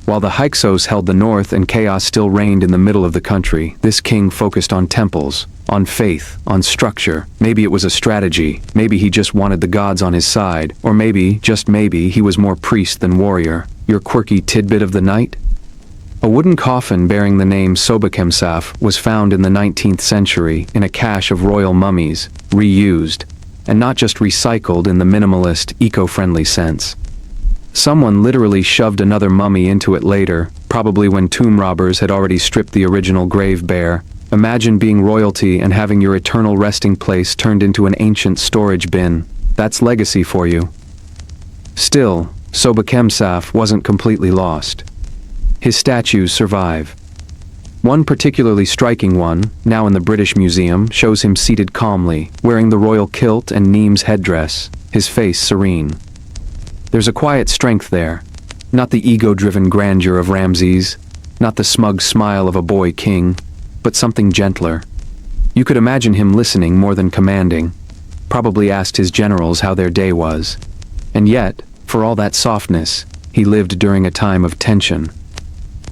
While the Hyksos held the north and chaos still reigned in the middle of the country, this king focused on temples, on faith, on structure. Maybe it was a strategy, maybe he just wanted the gods on his side, or maybe, just maybe, he was more priest than warrior. Your quirky tidbit of the night? A wooden coffin bearing the name Sobekemsaf was found in the 19th century in a cache of royal mummies, reused, and not just recycled in the minimalist, eco-friendly sense. Someone literally shoved another mummy into it later, probably when tomb robbers had already stripped the original grave bare. Imagine being royalty and having your eternal resting place turned into an ancient storage bin. That's legacy for you. Still, Sobekemsaf wasn't completely lost. His statues survive. One particularly striking one, now in the British Museum, shows him seated calmly, wearing the royal kilt and Neem's headdress, his face serene. There's a quiet strength there. Not the ego-driven grandeur of Ramses, not the smug smile of a boy king, but something gentler. You could imagine him listening more than commanding, probably asked his generals how their day was. And yet, for all that softness, he lived during a time of tension.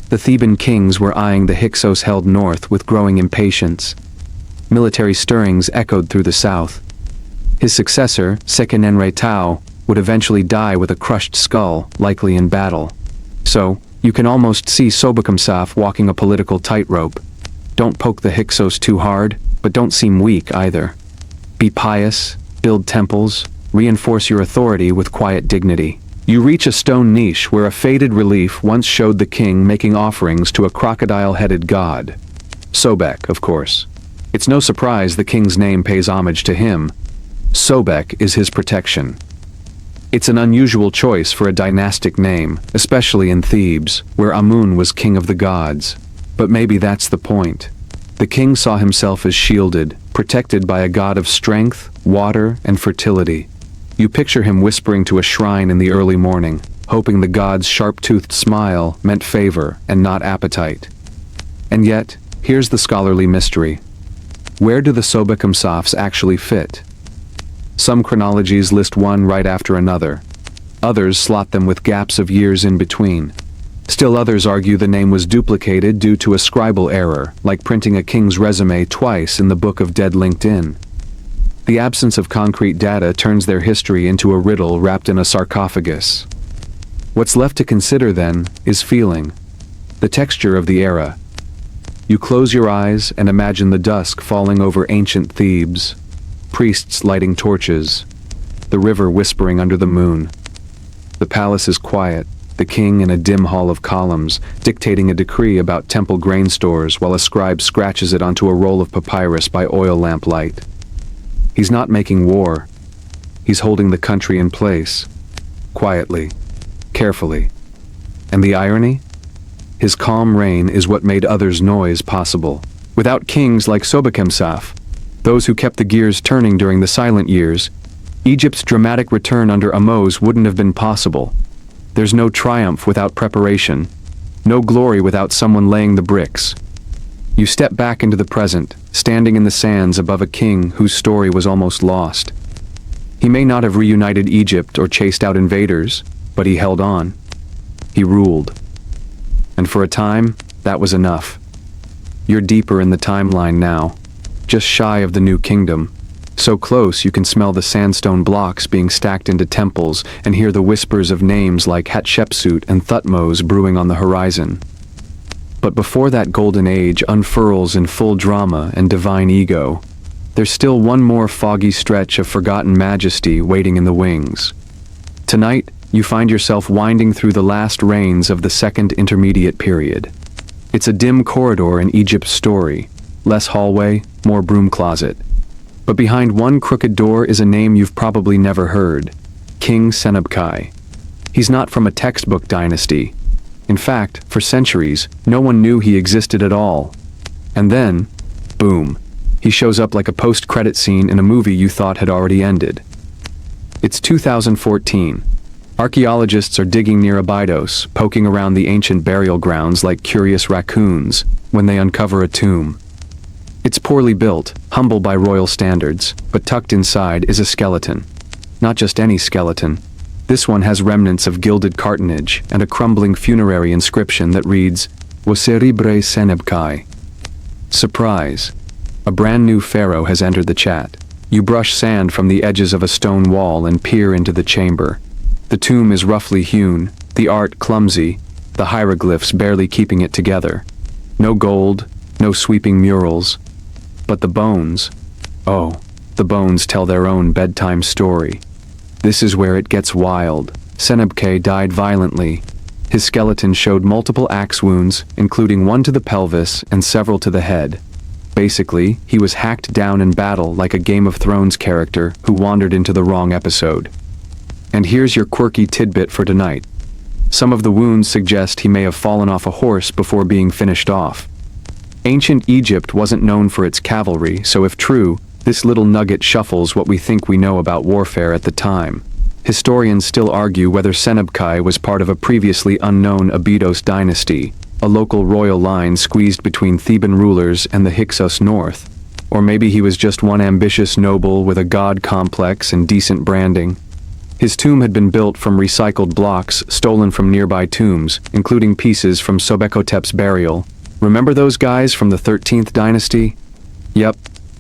The Theban kings were eyeing the Hyksos held north with growing impatience. Military stirrings echoed through the south. His successor, Sekenenre Tau, would eventually die with a crushed skull, likely in battle. So, you can almost see Sobekemsaf walking a political tightrope. Don't poke the Hyksos too hard, but don't seem weak either. Be pious, build temples, reinforce your authority with quiet dignity. You reach a stone niche where a faded relief once showed the king making offerings to a crocodile-headed god. Sobek, of course. It's no surprise the king's name pays homage to him. Sobek is his protection. It's an unusual choice for a dynastic name, especially in Thebes, where Amun was king of the gods. But maybe that's the point. The king saw himself as shielded, protected by a god of strength, water, and fertility. You picture him whispering to a shrine in the early morning, hoping the god's sharp-toothed smile meant favor and not appetite. And yet, here's the scholarly mystery. Where do the Sobekemsafs actually fit? Some chronologies list one right after another. Others slot them with gaps of years in between. Still others argue the name was duplicated due to a scribal error, like printing a king's resume twice in the Book of Dead LinkedIn. The absence of concrete data turns their history into a riddle wrapped in a sarcophagus. What's left to consider, then, is feeling. The texture of the era. You close your eyes and imagine the dusk falling over ancient Thebes, priests lighting torches, the river whispering under the moon. The palace is quiet, the king in a dim hall of columns, dictating a decree about temple grain stores while a scribe scratches it onto a roll of papyrus by oil lamp light. He's not making war. He's holding the country in place. Quietly. Carefully. And the irony? His calm reign is what made others' noise possible. Without kings like Sobekemsaf, those who kept the gears turning during the silent years, Egypt's dramatic return under Ahmose wouldn't have been possible. There's no triumph without preparation. No glory without someone laying the bricks. You step back into the present, standing in the sands above a king whose story was almost lost. He may not have reunited Egypt or chased out invaders, but he held on. He ruled. And for a time, that was enough. You're deeper in the timeline now, just shy of the new kingdom, So close you can smell the sandstone blocks being stacked into temples and hear the whispers of names like Hatshepsut and Thutmose brewing on the horizon. But before that golden age unfurls in full drama and divine ego, there's still one more foggy stretch of forgotten majesty waiting in the wings. Tonight, you find yourself winding through the last reigns of the Second Intermediate Period. It's a dim corridor in Egypt's story, less hallway, more broom closet. But behind one crooked door is a name you've probably never heard: King Senebkai. He's not from a textbook dynasty. In fact, for centuries, no one knew he existed at all. And then, boom, he shows up like a post-credit scene in a movie you thought had already ended. It's 2014. Archaeologists are digging near Abydos, poking around the ancient burial grounds like curious raccoons, when they uncover a tomb. It's poorly built, humble by royal standards, but tucked inside is a skeleton. Not just any skeleton. This one has remnants of gilded cartonnage and a crumbling funerary inscription that reads, Waserebre Senebkai. Surprise. A brand new pharaoh has entered the chat. You brush sand from the edges of a stone wall and peer into the chamber. The tomb is roughly hewn, the art clumsy, the hieroglyphs barely keeping it together. No gold, no sweeping murals. But the bones, oh, the bones tell their own bedtime story. This is where it gets wild. Senebkai died violently. His skeleton showed multiple axe wounds, including one to the pelvis and several to the head. Basically, he was hacked down in battle like a Game of Thrones character who wandered into the wrong episode. And here's your quirky tidbit for tonight. Some of the wounds suggest he may have fallen off a horse before being finished off. Ancient Egypt wasn't known for its cavalry, so if true, this little nugget shuffles what we think we know about warfare at the time. Historians still argue whether Senebkai was part of a previously unknown Abydos dynasty, a local royal line squeezed between Theban rulers and the Hyksos north. Or maybe he was just one ambitious noble with a god complex and decent branding. His tomb had been built from recycled blocks stolen from nearby tombs, including pieces from Sobekotep's burial. Remember those guys from the 13th dynasty? Yep,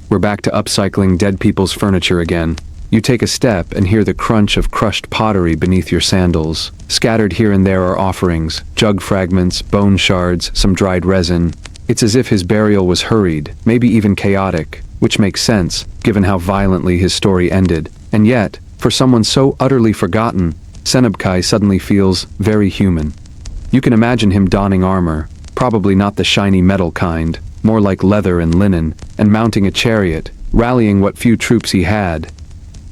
we're back to upcycling dead people's furniture again. You take a step and hear the crunch of crushed pottery beneath your sandals. Scattered here and there are offerings, jug fragments, bone shards, some dried resin. It's as if his burial was hurried, maybe even chaotic, which makes sense, given how violently his story ended. And yet, for someone so utterly forgotten, Senebkai suddenly feels very human. You can imagine him donning armor, probably not the shiny metal kind, more like leather and linen, and mounting a chariot, rallying what few troops he had.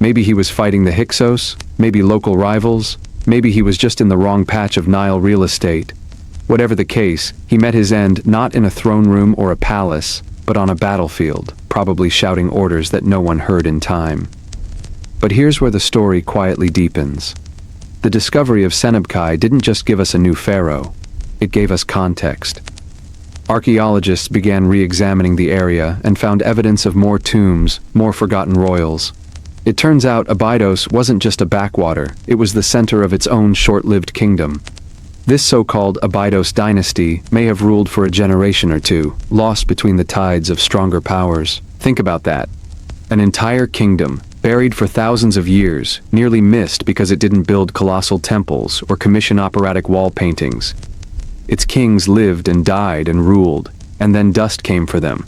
Maybe he was fighting the Hyksos, maybe local rivals, maybe he was just in the wrong patch of Nile real estate. Whatever the case, he met his end not in a throne room or a palace, but on a battlefield, probably shouting orders that no one heard in time. But here's where the story quietly deepens. The discovery of Senebkai didn't just give us a new pharaoh, it gave us context. Archaeologists began re-examining the area and found evidence of more tombs, more forgotten royals. It turns out Abydos wasn't just a backwater, it was the center of its own short-lived kingdom. This so-called Abydos dynasty may have ruled for a generation or two, lost between the tides of stronger powers. Think about that. An entire kingdom, buried for thousands of years, nearly missed because it didn't build colossal temples or commission operatic wall paintings. Its kings lived and died and ruled, and then dust came for them.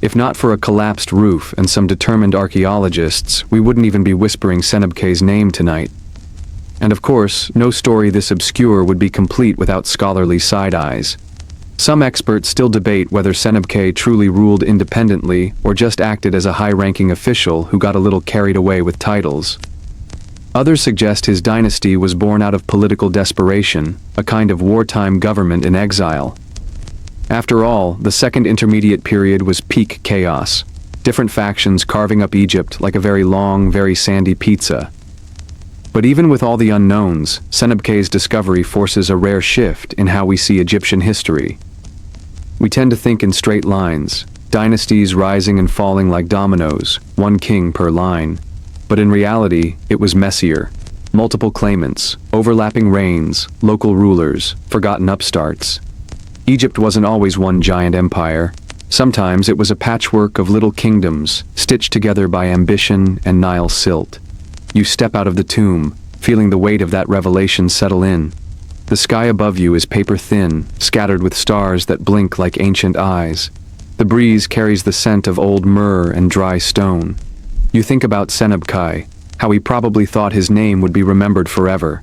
If not for a collapsed roof and some determined archaeologists, we wouldn't even be whispering Senebkai's name tonight. And of course, no story this obscure would be complete without scholarly side-eyes. Some experts still debate whether Senebkai truly ruled independently or just acted as a high-ranking official who got a little carried away with titles. Others suggest his dynasty was born out of political desperation, a kind of wartime government in exile. After all, the Second Intermediate Period was peak chaos, different factions carving up Egypt like a very long, very sandy pizza. But even with all the unknowns, Senebkai's discovery forces a rare shift in how we see Egyptian history. We tend to think in straight lines, dynasties rising and falling like dominoes, one king per line. But in reality, it was messier. Multiple claimants, overlapping reigns, local rulers, forgotten upstarts. Egypt wasn't always one giant empire. Sometimes it was a patchwork of little kingdoms, stitched together by ambition and Nile silt. You step out of the tomb, feeling the weight of that revelation settle in. The sky above you is paper-thin, scattered with stars that blink like ancient eyes. The breeze carries the scent of old myrrh and dry stone. You think about Senebkai, how he probably thought his name would be remembered forever.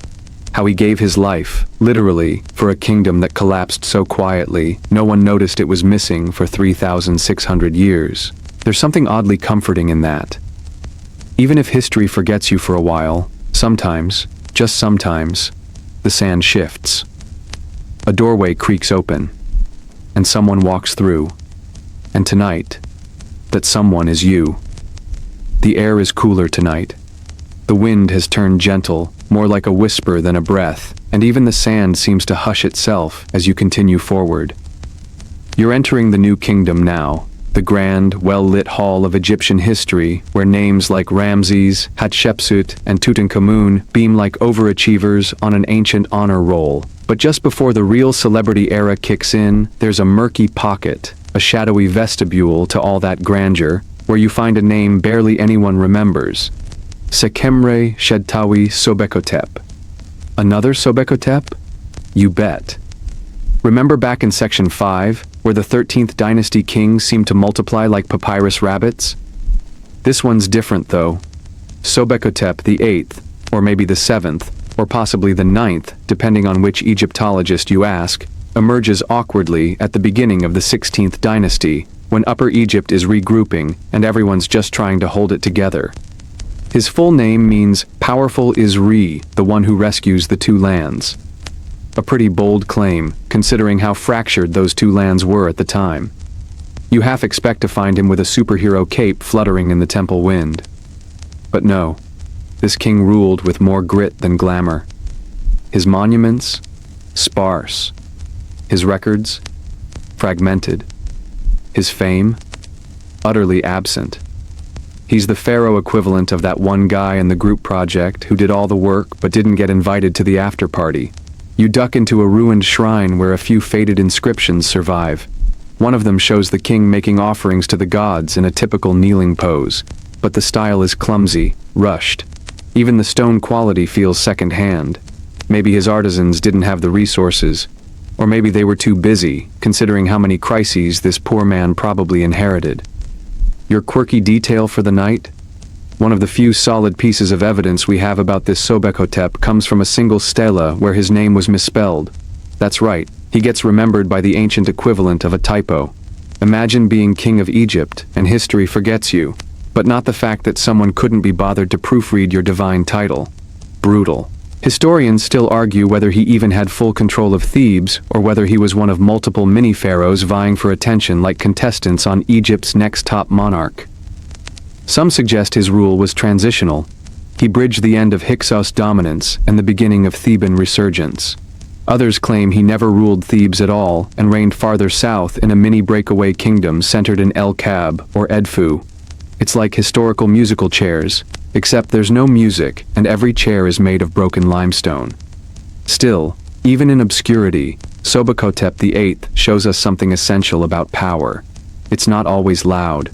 How he gave his life, literally, for a kingdom that collapsed so quietly, no one noticed it was missing for 3,600 years. There's something oddly comforting in that. Even if history forgets you for a while, sometimes, just sometimes, the sand shifts. A doorway creaks open, and someone walks through. And tonight, that someone is you. The air is cooler tonight. The wind has turned gentle, more like a whisper than a breath, and even the sand seems to hush itself as you continue forward. You're entering the new kingdom now, the grand, well-lit hall of Egyptian history, where names like Ramses, Hatshepsut, and Tutankhamun beam like overachievers on an ancient honor roll. But just before the real celebrity era kicks in, there's a murky pocket, a shadowy vestibule to all that grandeur, where you find a name barely anyone remembers. Sekemre Shedtawi Sobekotep. Another Sobekotep? You bet. Remember back in Section 5, where the 13th dynasty kings seemed to multiply like papyrus rabbits? This one's different though. Sobekotep the 8th, or maybe the 7th, or possibly the 9th, depending on which Egyptologist you ask, emerges awkwardly at the beginning of the 16th dynasty, when Upper Egypt is regrouping and everyone's just trying to hold it together. His full name means Powerful is Re, the one who rescues the two lands. A pretty bold claim, considering how fractured those two lands were at the time. You half expect to find him with a superhero cape fluttering in the temple wind. But no, this king ruled with more grit than glamour. His monuments? Sparse. His records? Fragmented. His fame? Utterly absent. He's the pharaoh equivalent of that one guy in the group project who did all the work but didn't get invited to the after party. You duck into a ruined shrine where a few faded inscriptions survive. One of them shows the king making offerings to the gods in a typical kneeling pose, but the style is clumsy, rushed. Even the stone quality feels second-hand. Maybe his artisans didn't have the resources, or maybe they were too busy, considering how many crises this poor man probably inherited. Your quirky detail for the night? One of the few solid pieces of evidence we have about this Sobekotep comes from a single stela where his name was misspelled. That's right, he gets remembered by the ancient equivalent of a typo. Imagine being king of Egypt and history forgets you, but not the fact that someone couldn't be bothered to proofread your divine title. Brutal. Historians still argue whether he even had full control of Thebes or whether he was one of multiple mini-pharaohs vying for attention like contestants on Egypt's next top monarch. Some suggest his rule was transitional. He bridged the end of Hyksos dominance and the beginning of Theban resurgence. Others claim he never ruled Thebes at all and reigned farther south in a mini breakaway kingdom centered in El Kab or Edfu. It's like historical musical chairs, except there's no music and every chair is made of broken limestone. Still, even in obscurity, Sobekotep VIII shows us something essential about power. It's not always loud.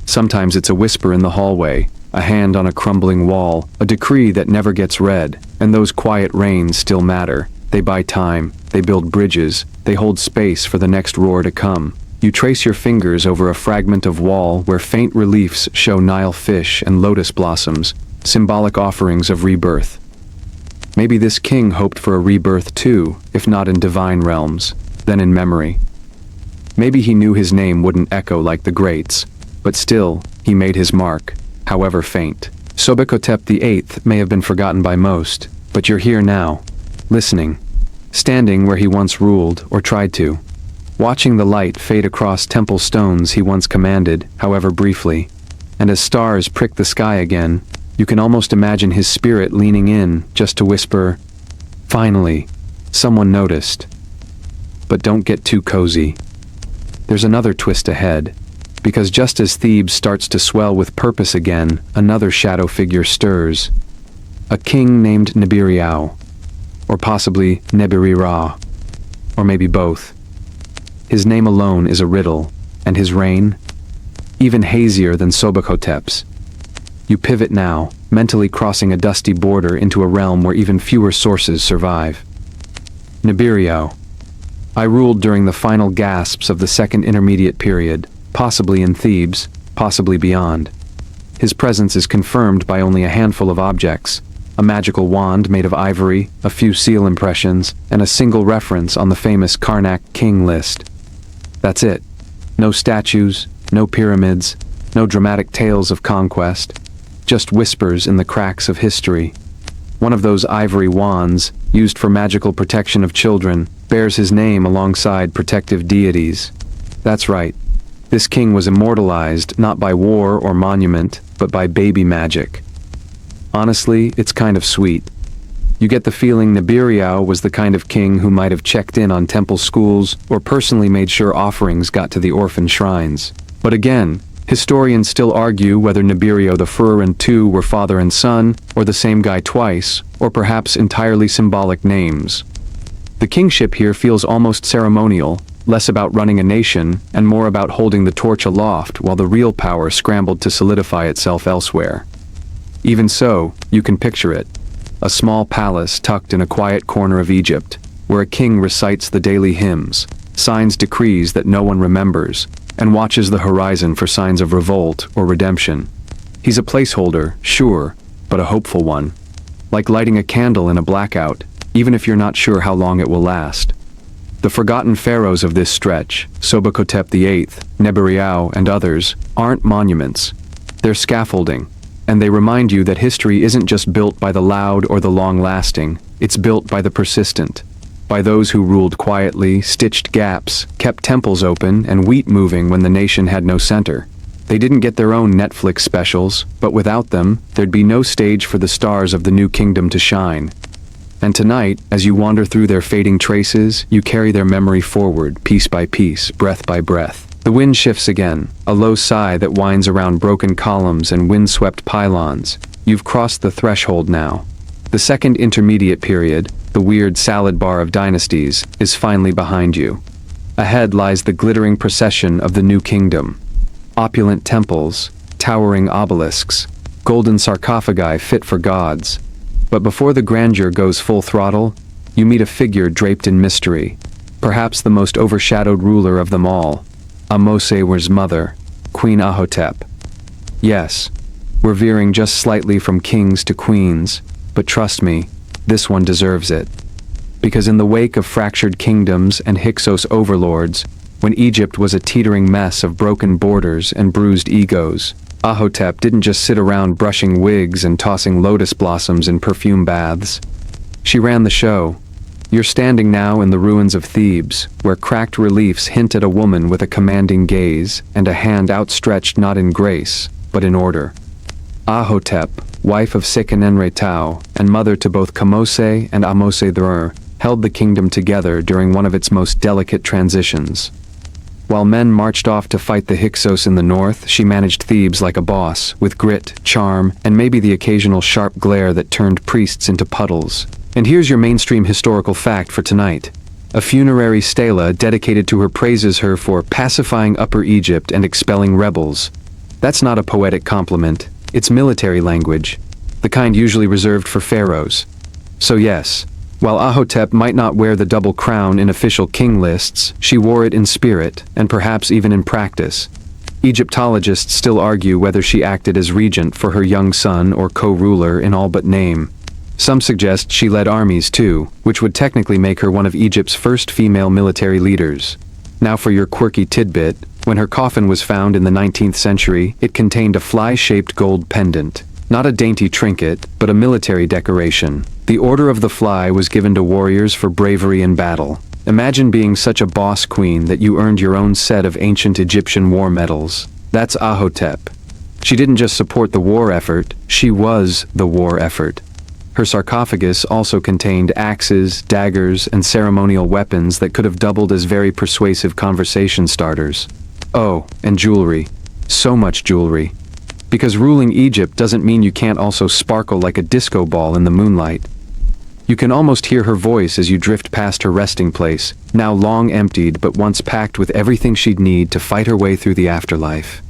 Sometimes it's a whisper in the hallway, a hand on a crumbling wall, a decree that never gets read, and those quiet reigns still matter. They buy time, they build bridges, they hold space for the next roar to come. You trace your fingers over a fragment of wall where faint reliefs show Nile fish and lotus blossoms, symbolic offerings of rebirth. Maybe this king hoped for a rebirth too, if not in divine realms, then in memory. Maybe he knew his name wouldn't echo like the greats, but still, he made his mark, however faint. Sobekotep VIII may have been forgotten by most, but you're here now, listening, standing where he once ruled or tried to. Watching the light fade across temple stones he once commanded, however briefly, and as stars prick the sky again, you can almost imagine his spirit leaning in just to whisper, "Finally, someone noticed." But don't get too cozy. There's another twist ahead, because just as Thebes starts to swell with purpose again, another shadow figure stirs. A king named Nibiriau, or possibly Nebiri-Ra, or maybe both. His name alone is a riddle, And his reign? Even hazier than Sobekotep's. You pivot now, mentally crossing a dusty border into a realm where even fewer sources survive. Nibiru. I ruled during the final gasps of the Second Intermediate Period, possibly in Thebes, possibly beyond. His presence is confirmed by only a handful of objects: a magical wand made of ivory, a few seal impressions, and a single reference on the famous Karnak king list. That's it. No statues, no pyramids, no dramatic tales of conquest, just whispers in the cracks of history. One of those ivory wands, used for magical protection of children, bears his name alongside protective deities. That's right. This king was immortalized not by war or monument, but by baby magic. Honestly, it's kind of sweet. You get the feeling Nibiru was the kind of king who might have checked in on temple schools or personally made sure offerings got to the orphan shrines. But again, historians still argue whether Nibiru the Pharaoh and II were father and son, or the same guy twice, or perhaps entirely symbolic names. The kingship here feels almost ceremonial, less about running a nation and more about holding the torch aloft while the real power scrambled to solidify itself elsewhere. Even so, you can picture it. A small palace tucked in a quiet corner of Egypt, where a king recites the daily hymns, signs decrees that no one remembers, and watches the horizon for signs of revolt or redemption. He's a placeholder, sure, but a hopeful one. Like lighting a candle in a blackout, even if you're not sure how long it will last. The forgotten pharaohs of this stretch, Sobekotep VIII, Nibiru, and others, aren't monuments. They're scaffolding, and they remind you that history isn't just built by the loud or the long-lasting, it's built by the persistent. By those who ruled quietly, stitched gaps, kept temples open, and wheat moving when the nation had no center. They didn't get their own Netflix specials, but without them, there'd be no stage for the stars of the new kingdom to shine. And tonight, as you wander through their fading traces, you carry their memory forward, piece by piece, breath by breath. The wind shifts again, a low sigh that winds around broken columns and wind-swept pylons. You've crossed the threshold now. The Second Intermediate Period, the weird salad bar of dynasties, is finally behind you. Ahead lies the glittering procession of the new kingdom. Opulent temples, towering obelisks, golden sarcophagi fit for gods. But before the grandeur goes full throttle, you meet a figure draped in mystery, perhaps the most overshadowed ruler of them all, Amosewar's mother, Queen Ahotep. Yes, we're veering just slightly from kings to queens, but trust me, this one deserves it. Because in the wake of fractured kingdoms and Hyksos overlords, when Egypt was a teetering mess of broken borders and bruised egos, Ahotep didn't just sit around brushing wigs and tossing lotus blossoms in perfume baths. She ran the show. You're standing now in the ruins of Thebes, where cracked reliefs hint at a woman with a commanding gaze and a hand outstretched not in grace, but in order. Ahotep, wife of Sekenenre-Tau and mother to both Kamose and Amose-III, held the kingdom together during one of its most delicate transitions. While men marched off to fight the Hyksos in the north, she managed Thebes like a boss, with grit, charm, and maybe the occasional sharp glare that turned priests into puddles. And here's your mainstream historical fact for tonight. A funerary stela dedicated to her praises her for pacifying Upper Egypt and expelling rebels. That's not a poetic compliment, it's military language, the kind usually reserved for pharaohs. So yes, while Ahotep might not wear the double crown in official king lists, she wore it in spirit, and perhaps even in practice. Egyptologists still argue whether she acted as regent for her young son or co-ruler in all but name. Some suggest she led armies too, which would technically make her one of Egypt's first female military leaders. Now for your quirky tidbit, when her coffin was found in the 19th century, it contained a fly-shaped gold pendant. Not a dainty trinket, but a military decoration. The Order of the Fly was given to warriors for bravery in battle. Imagine being such a boss queen that you earned your own set of ancient Egyptian war medals. That's Ahotep. She didn't just support the war effort, she was the war effort. Her sarcophagus also contained axes, daggers, and ceremonial weapons that could have doubled as very persuasive conversation starters. Oh, and jewelry. So much jewelry. Because ruling Egypt doesn't mean you can't also sparkle like a disco ball in the moonlight. You can almost hear her voice as you drift past her resting place, now long emptied but once packed with everything she'd need to fight her way through the afterlife.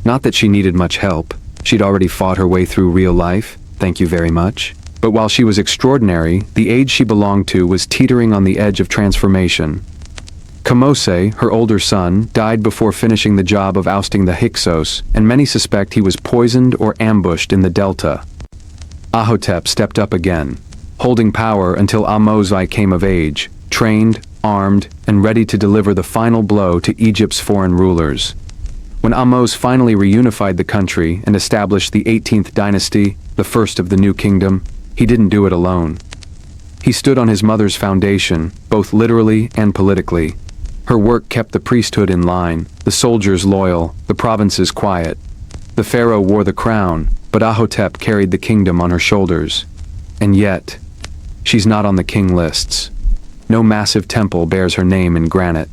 Not that she needed much help. She'd already fought her way through real life, thank you very much. But while she was extraordinary, the age she belonged to was teetering on the edge of transformation. Kamose, her older son, died before finishing the job of ousting the Hyksos, and many suspect he was poisoned or ambushed in the delta. Ahotep stepped up again, holding power until Ahmose came of age, trained, armed, and ready to deliver the final blow to Egypt's foreign rulers. When Ahmose finally reunified the country and established the 18th dynasty, the first of the new kingdom, he didn't do it alone. He stood on his mother's foundation, both literally and politically. Her work kept the priesthood in line, the soldiers loyal, the provinces quiet. The pharaoh wore the crown, but Ahotep carried the kingdom on her shoulders. And yet, she's not on the king lists. No massive temple bears her name in granite.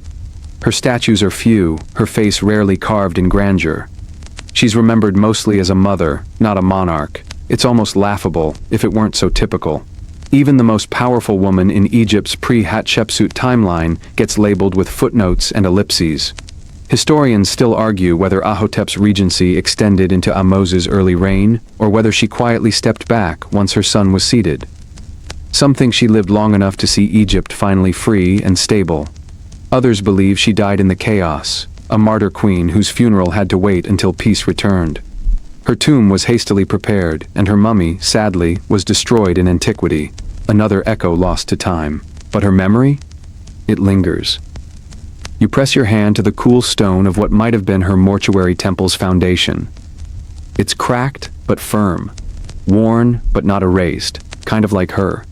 Her statues are few, her face rarely carved in grandeur. She's remembered mostly as a mother, not a monarch. It's almost laughable, if it weren't so typical. Even the most powerful woman in Egypt's pre-Hatshepsut timeline gets labeled with footnotes and ellipses. Historians still argue whether Ahotep's regency extended into Ahmose's early reign, or whether she quietly stepped back once her son was seated. Some think she lived long enough to see Egypt finally free and stable. Others believe she died in the chaos, a martyr queen whose funeral had to wait until peace returned. Her tomb was hastily prepared, and her mummy, sadly, was destroyed in antiquity, another echo lost to time. But her memory? It lingers. You press your hand to the cool stone of what might have been her mortuary temple's foundation. It's cracked but firm, worn but not erased, kind of like her.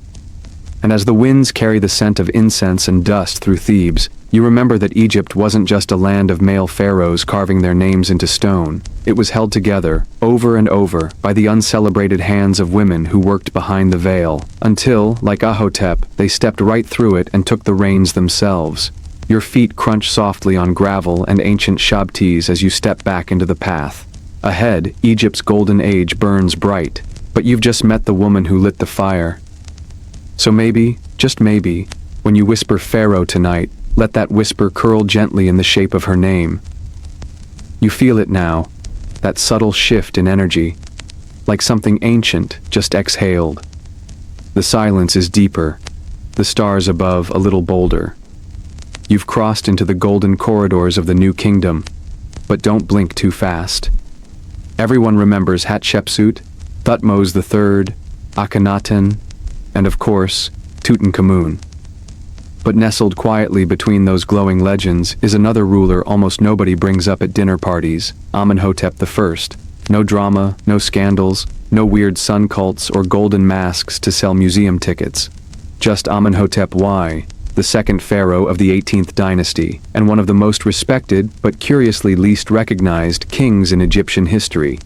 And as the winds carry the scent of incense and dust through Thebes, you remember that Egypt wasn't just a land of male pharaohs carving their names into stone. It was held together, over and over, by the uncelebrated hands of women who worked behind the veil, until, like Ahotep, they stepped right through it and took the reins themselves. Your feet crunch softly on gravel and ancient shabtis as you step back into the path. Ahead, Egypt's golden age burns bright, but you've just met the woman who lit the fire. So maybe, just maybe, when you whisper Pharaoh tonight, let that whisper curl gently in the shape of her name. You feel it now, that subtle shift in energy, like something ancient just exhaled. The silence is deeper, the stars above a little bolder. You've crossed into the golden corridors of the new kingdom, but don't blink too fast. Everyone remembers Hatshepsut, Thutmose III, Akhenaten, and of course, Tutankhamun. But nestled quietly between those glowing legends is another ruler almost nobody brings up at dinner parties, Amenhotep I. No drama, no scandals, no weird sun cults or golden masks to sell museum tickets. Just Amenhotep I, the second pharaoh of the 18th dynasty, and one of the most respected, but curiously least recognized, kings in Egyptian history.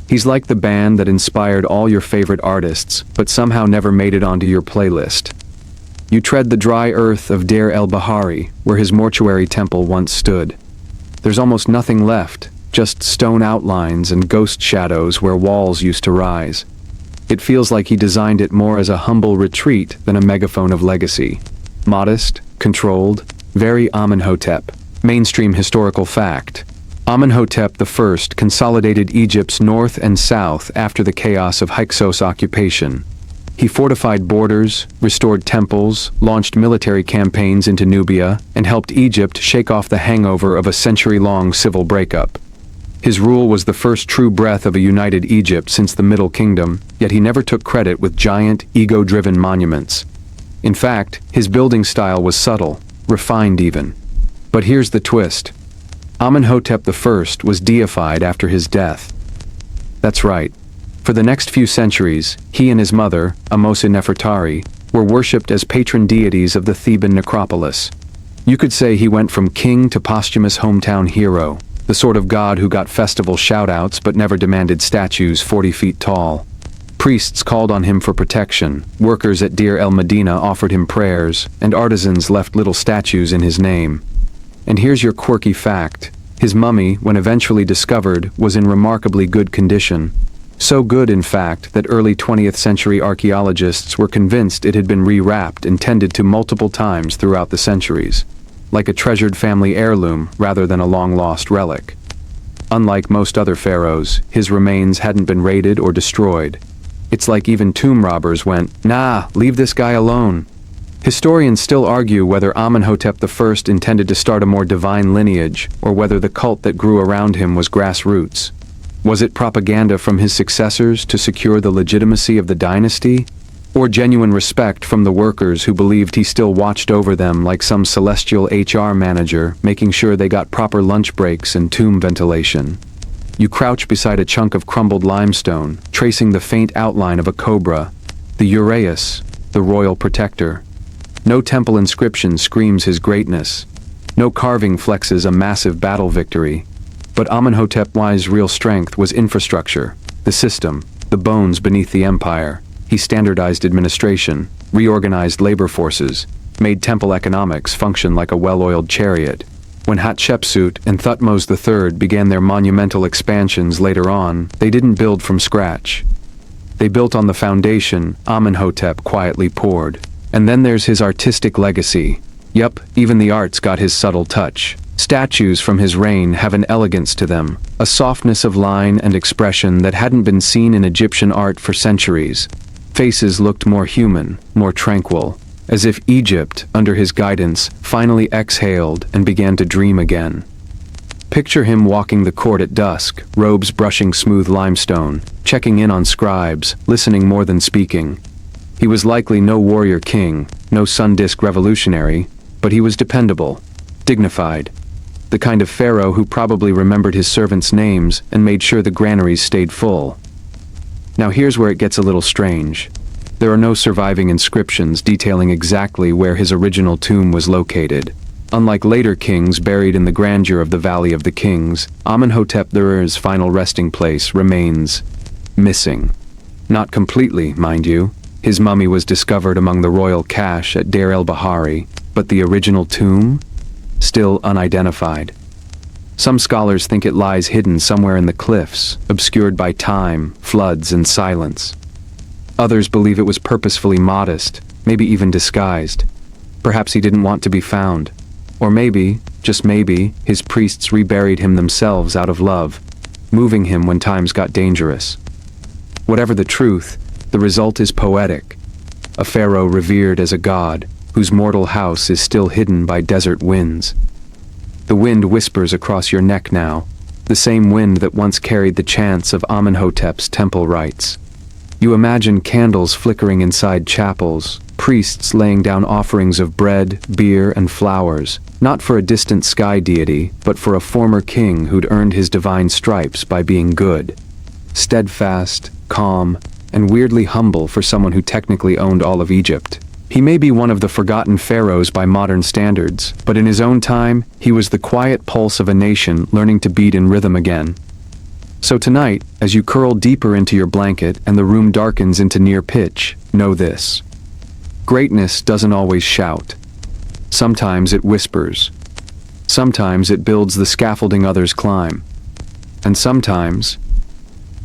He's like the band that inspired all your favorite artists, but somehow never made it onto your playlist. You tread the dry earth of Deir el-Bahari, where his mortuary temple once stood. There's almost nothing left, just stone outlines and ghost shadows where walls used to rise. It feels like he designed it more as a humble retreat than a megaphone of legacy. Modest, controlled, very Amenhotep. Mainstream historical fact. Amenhotep I consolidated Egypt's north and south after the chaos of Hyksos occupation. He fortified borders, restored temples, launched military campaigns into Nubia, and helped Egypt shake off the hangover of a century-long civil breakup. His rule was the first true breath of a united Egypt since the Middle Kingdom, yet he never took credit with giant, ego-driven monuments. In fact, his building style was subtle, refined even. But here's the twist. Amenhotep I was deified after his death. That's right. For the next few centuries, he and his mother, Ahmose Nefertari, were worshipped as patron deities of the Theban necropolis. You could say he went from king to posthumous hometown hero, the sort of god who got festival shout-outs but never demanded statues 40 feet tall. Priests called on him for protection, workers at Deir el-Medina offered him prayers, and artisans left little statues in his name. And here's your quirky fact. His mummy, when eventually discovered, was in remarkably good condition. So good, in fact, that early 20th century archaeologists were convinced it had been rewrapped and tended to multiple times throughout the centuries, like a treasured family heirloom rather than a long-lost relic. Unlike most other pharaohs, his remains hadn't been raided or destroyed. It's like even tomb robbers went, "Nah, leave this guy alone." Historians still argue whether Amenhotep I intended to start a more divine lineage, or whether the cult that grew around him was grassroots. Was it propaganda from his successors to secure the legitimacy of the dynasty? Or genuine respect from the workers who believed he still watched over them like some celestial HR manager, making sure they got proper lunch breaks and tomb ventilation? You crouch beside a chunk of crumbled limestone, tracing the faint outline of a cobra, the uraeus, the royal protector. No temple inscription screams his greatness. No carving flexes a massive battle victory. But Amenhotep I's real strength was infrastructure, the system, the bones beneath the empire. He standardized administration, reorganized labor forces, made temple economics function like a well-oiled chariot. When Hatshepsut and Thutmose III began their monumental expansions later on, they didn't build from scratch. They built on the foundation Amenhotep quietly poured. And then there's his artistic legacy. Yup, even the arts got his subtle touch. Statues from his reign have an elegance to them, a softness of line and expression that hadn't been seen in Egyptian art for centuries. Faces looked more human, more tranquil, as if Egypt, under his guidance, finally exhaled and began to dream again. Picture him walking the court at dusk, robes brushing smooth limestone, checking in on scribes, listening more than speaking. He was likely no warrior king, no sun-disk revolutionary, but he was dependable, dignified, the kind of pharaoh who probably remembered his servants' names and made sure the granaries stayed full. Now here's where it gets a little strange. There are no surviving inscriptions detailing exactly where his original tomb was located. Unlike later kings buried in the grandeur of the Valley of the Kings, Amenhotep II's final resting place remains missing. Not completely, mind you. His mummy was discovered among the royal cache at Deir el-Bahari, but the original tomb? Still unidentified. Some scholars think it lies hidden somewhere in the cliffs, obscured by time, floods, and silence. Others believe it was purposefully modest, maybe even disguised. Perhaps he didn't want to be found. Or maybe, just maybe, his priests reburied him themselves out of love, moving him when times got dangerous. Whatever the truth, the result is poetic. A pharaoh revered as a god, whose mortal house is still hidden by desert winds. The wind whispers across your neck now, the same wind that once carried the chants of Amenhotep's temple rites. You imagine candles flickering inside chapels, priests laying down offerings of bread, beer, and flowers, not for a distant sky deity, but for a former king who'd earned his divine stripes by being good. Steadfast, calm, and weirdly humble for someone who technically owned all of Egypt. He may be one of the forgotten pharaohs by modern standards, but in his own time, he was the quiet pulse of a nation learning to beat in rhythm again. So tonight, as you curl deeper into your blanket and the room darkens into near pitch, know this. Greatness doesn't always shout. Sometimes it whispers. Sometimes it builds the scaffolding others climb. And sometimes,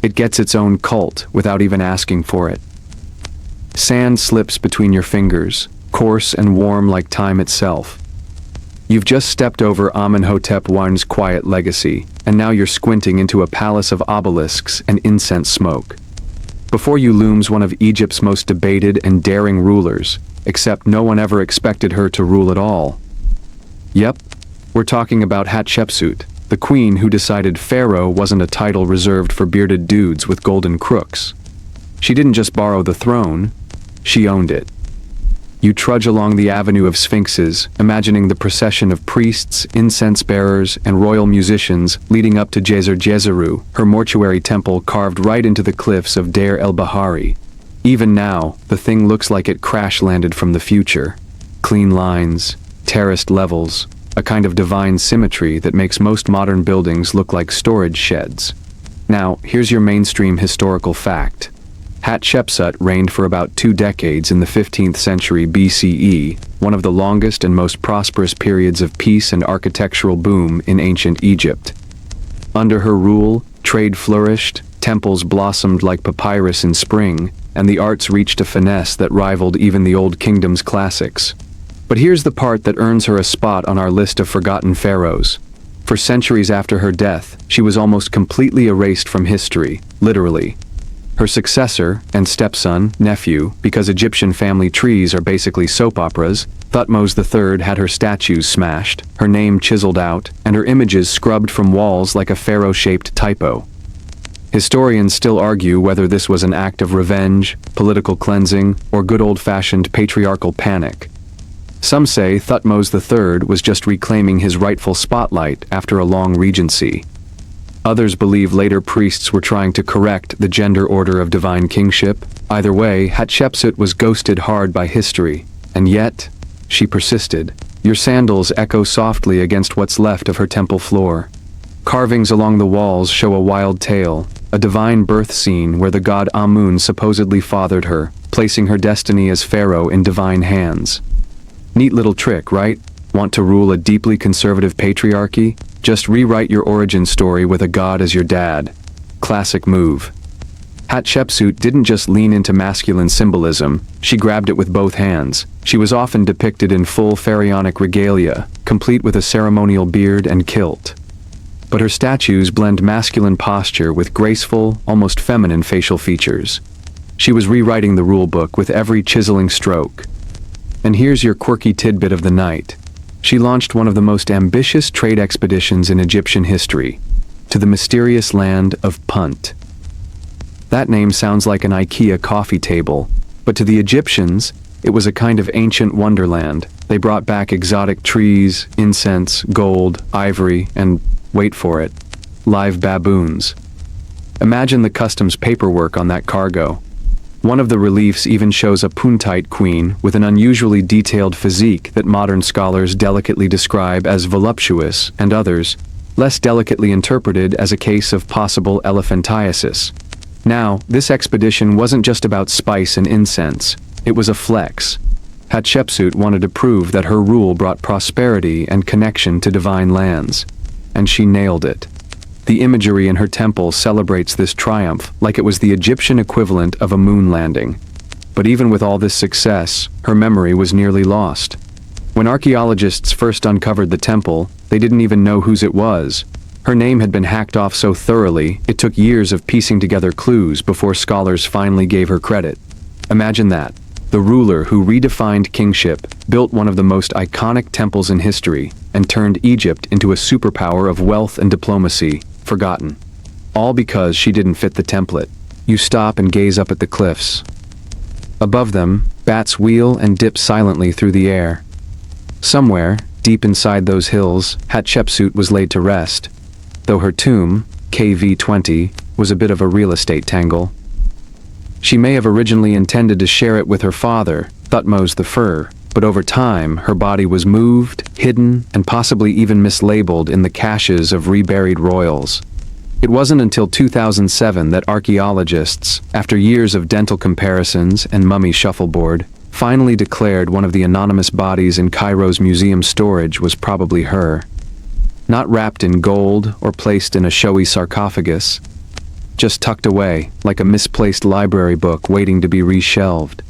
it gets its own cult without even asking for it. Sand slips between your fingers, coarse and warm like time itself. You've just stepped over Amenhotep I's quiet legacy, and now you're squinting into a palace of obelisks and incense smoke. Before you looms one of Egypt's most debated and daring rulers, except no one ever expected her to rule at all. Yep, we're talking about Hatshepsut, the queen who decided pharaoh wasn't a title reserved for bearded dudes with golden crooks. She didn't just borrow the throne, she owned it. You trudge along the avenue of sphinxes, imagining the procession of priests, incense bearers, and royal musicians leading up to Djeser, her mortuary temple carved right into the cliffs of Deir el-Bahari. Even now, the thing looks like it crash-landed from the future. Clean lines, terraced levels, a kind of divine symmetry that makes most modern buildings look like storage sheds. Now, here's your mainstream historical fact. Hatshepsut reigned for about 2 decades in the 15th century BCE, one of the longest and most prosperous periods of peace and architectural boom in ancient Egypt. Under her rule, trade flourished, Temples blossomed like papyrus in spring, and the arts reached a finesse that rivaled even the Old Kingdom's classics. But here's the part that earns her a spot on our list of forgotten pharaohs. For centuries after her death, she was almost completely erased from history, literally. Her successor and stepson, nephew, because Egyptian family trees are basically soap operas, Thutmose III had her statues smashed, her name chiseled out, and her images scrubbed from walls like a pharaoh-shaped typo. Historians still argue whether this was an act of revenge, political cleansing, or good old-fashioned patriarchal panic. Some say Thutmose III was just reclaiming his rightful spotlight after a long regency. Others believe later priests were trying to correct the gender order of divine kingship. Either way, Hatshepsut was ghosted hard by history, and yet, she persisted. Your sandals echo softly against what's left of her temple floor. Carvings along the walls show a wild tale, a divine birth scene where the god Amun supposedly fathered her, placing her destiny as pharaoh in divine hands. Neat little trick, right? Want to rule a deeply conservative patriarchy? Just rewrite your origin story with a god as your dad. Classic move. Hatshepsut didn't just lean into masculine symbolism, she grabbed it with both hands. She was often depicted in full pharaonic regalia, complete with a ceremonial beard and kilt. But her statues blend masculine posture with graceful, almost feminine facial features. She was rewriting the rulebook with every chiseling stroke. And here's your quirky tidbit of the night. She launched one of the most ambitious trade expeditions in Egyptian history, to the mysterious land of Punt. That name sounds like an IKEA coffee table, but to the Egyptians, it was a kind of ancient wonderland. They brought back exotic trees, incense, gold, ivory, and, wait for it, live baboons. Imagine the customs paperwork on that cargo. One of the reliefs even shows a Puntite queen with an unusually detailed physique that modern scholars delicately describe as voluptuous, and others, less delicately interpreted as a case of possible elephantiasis. Now, this expedition wasn't just about spice and incense, it was a flex. Hatshepsut wanted to prove that her rule brought prosperity and connection to divine lands. And she nailed it. The imagery in her temple celebrates this triumph like it was the Egyptian equivalent of a moon landing. But even with all this success, her memory was nearly lost. When archaeologists first uncovered the temple, they didn't even know whose it was. Her name had been hacked off so thoroughly, it took years of piecing together clues before scholars finally gave her credit. Imagine that. The ruler who redefined kingship, built one of the most iconic temples in history, and turned Egypt into a superpower of wealth and diplomacy, forgotten. All because she didn't fit the template. You stop and gaze up at the cliffs. Above them, bats wheel and dip silently through the air. Somewhere, deep inside those hills, Hatshepsut was laid to rest, though her tomb, KV-20, was a bit of a real estate tangle. She may have originally intended to share it with her father, Thutmose I, but over time, her body was moved, hidden, and possibly even mislabeled in the caches of reburied royals. It wasn't until 2007 that archaeologists, after years of dental comparisons and mummy shuffleboard, finally declared one of the anonymous bodies in Cairo's museum storage was probably her. Not wrapped in gold or placed in a showy sarcophagus, just tucked away, like a misplaced library book waiting to be reshelved.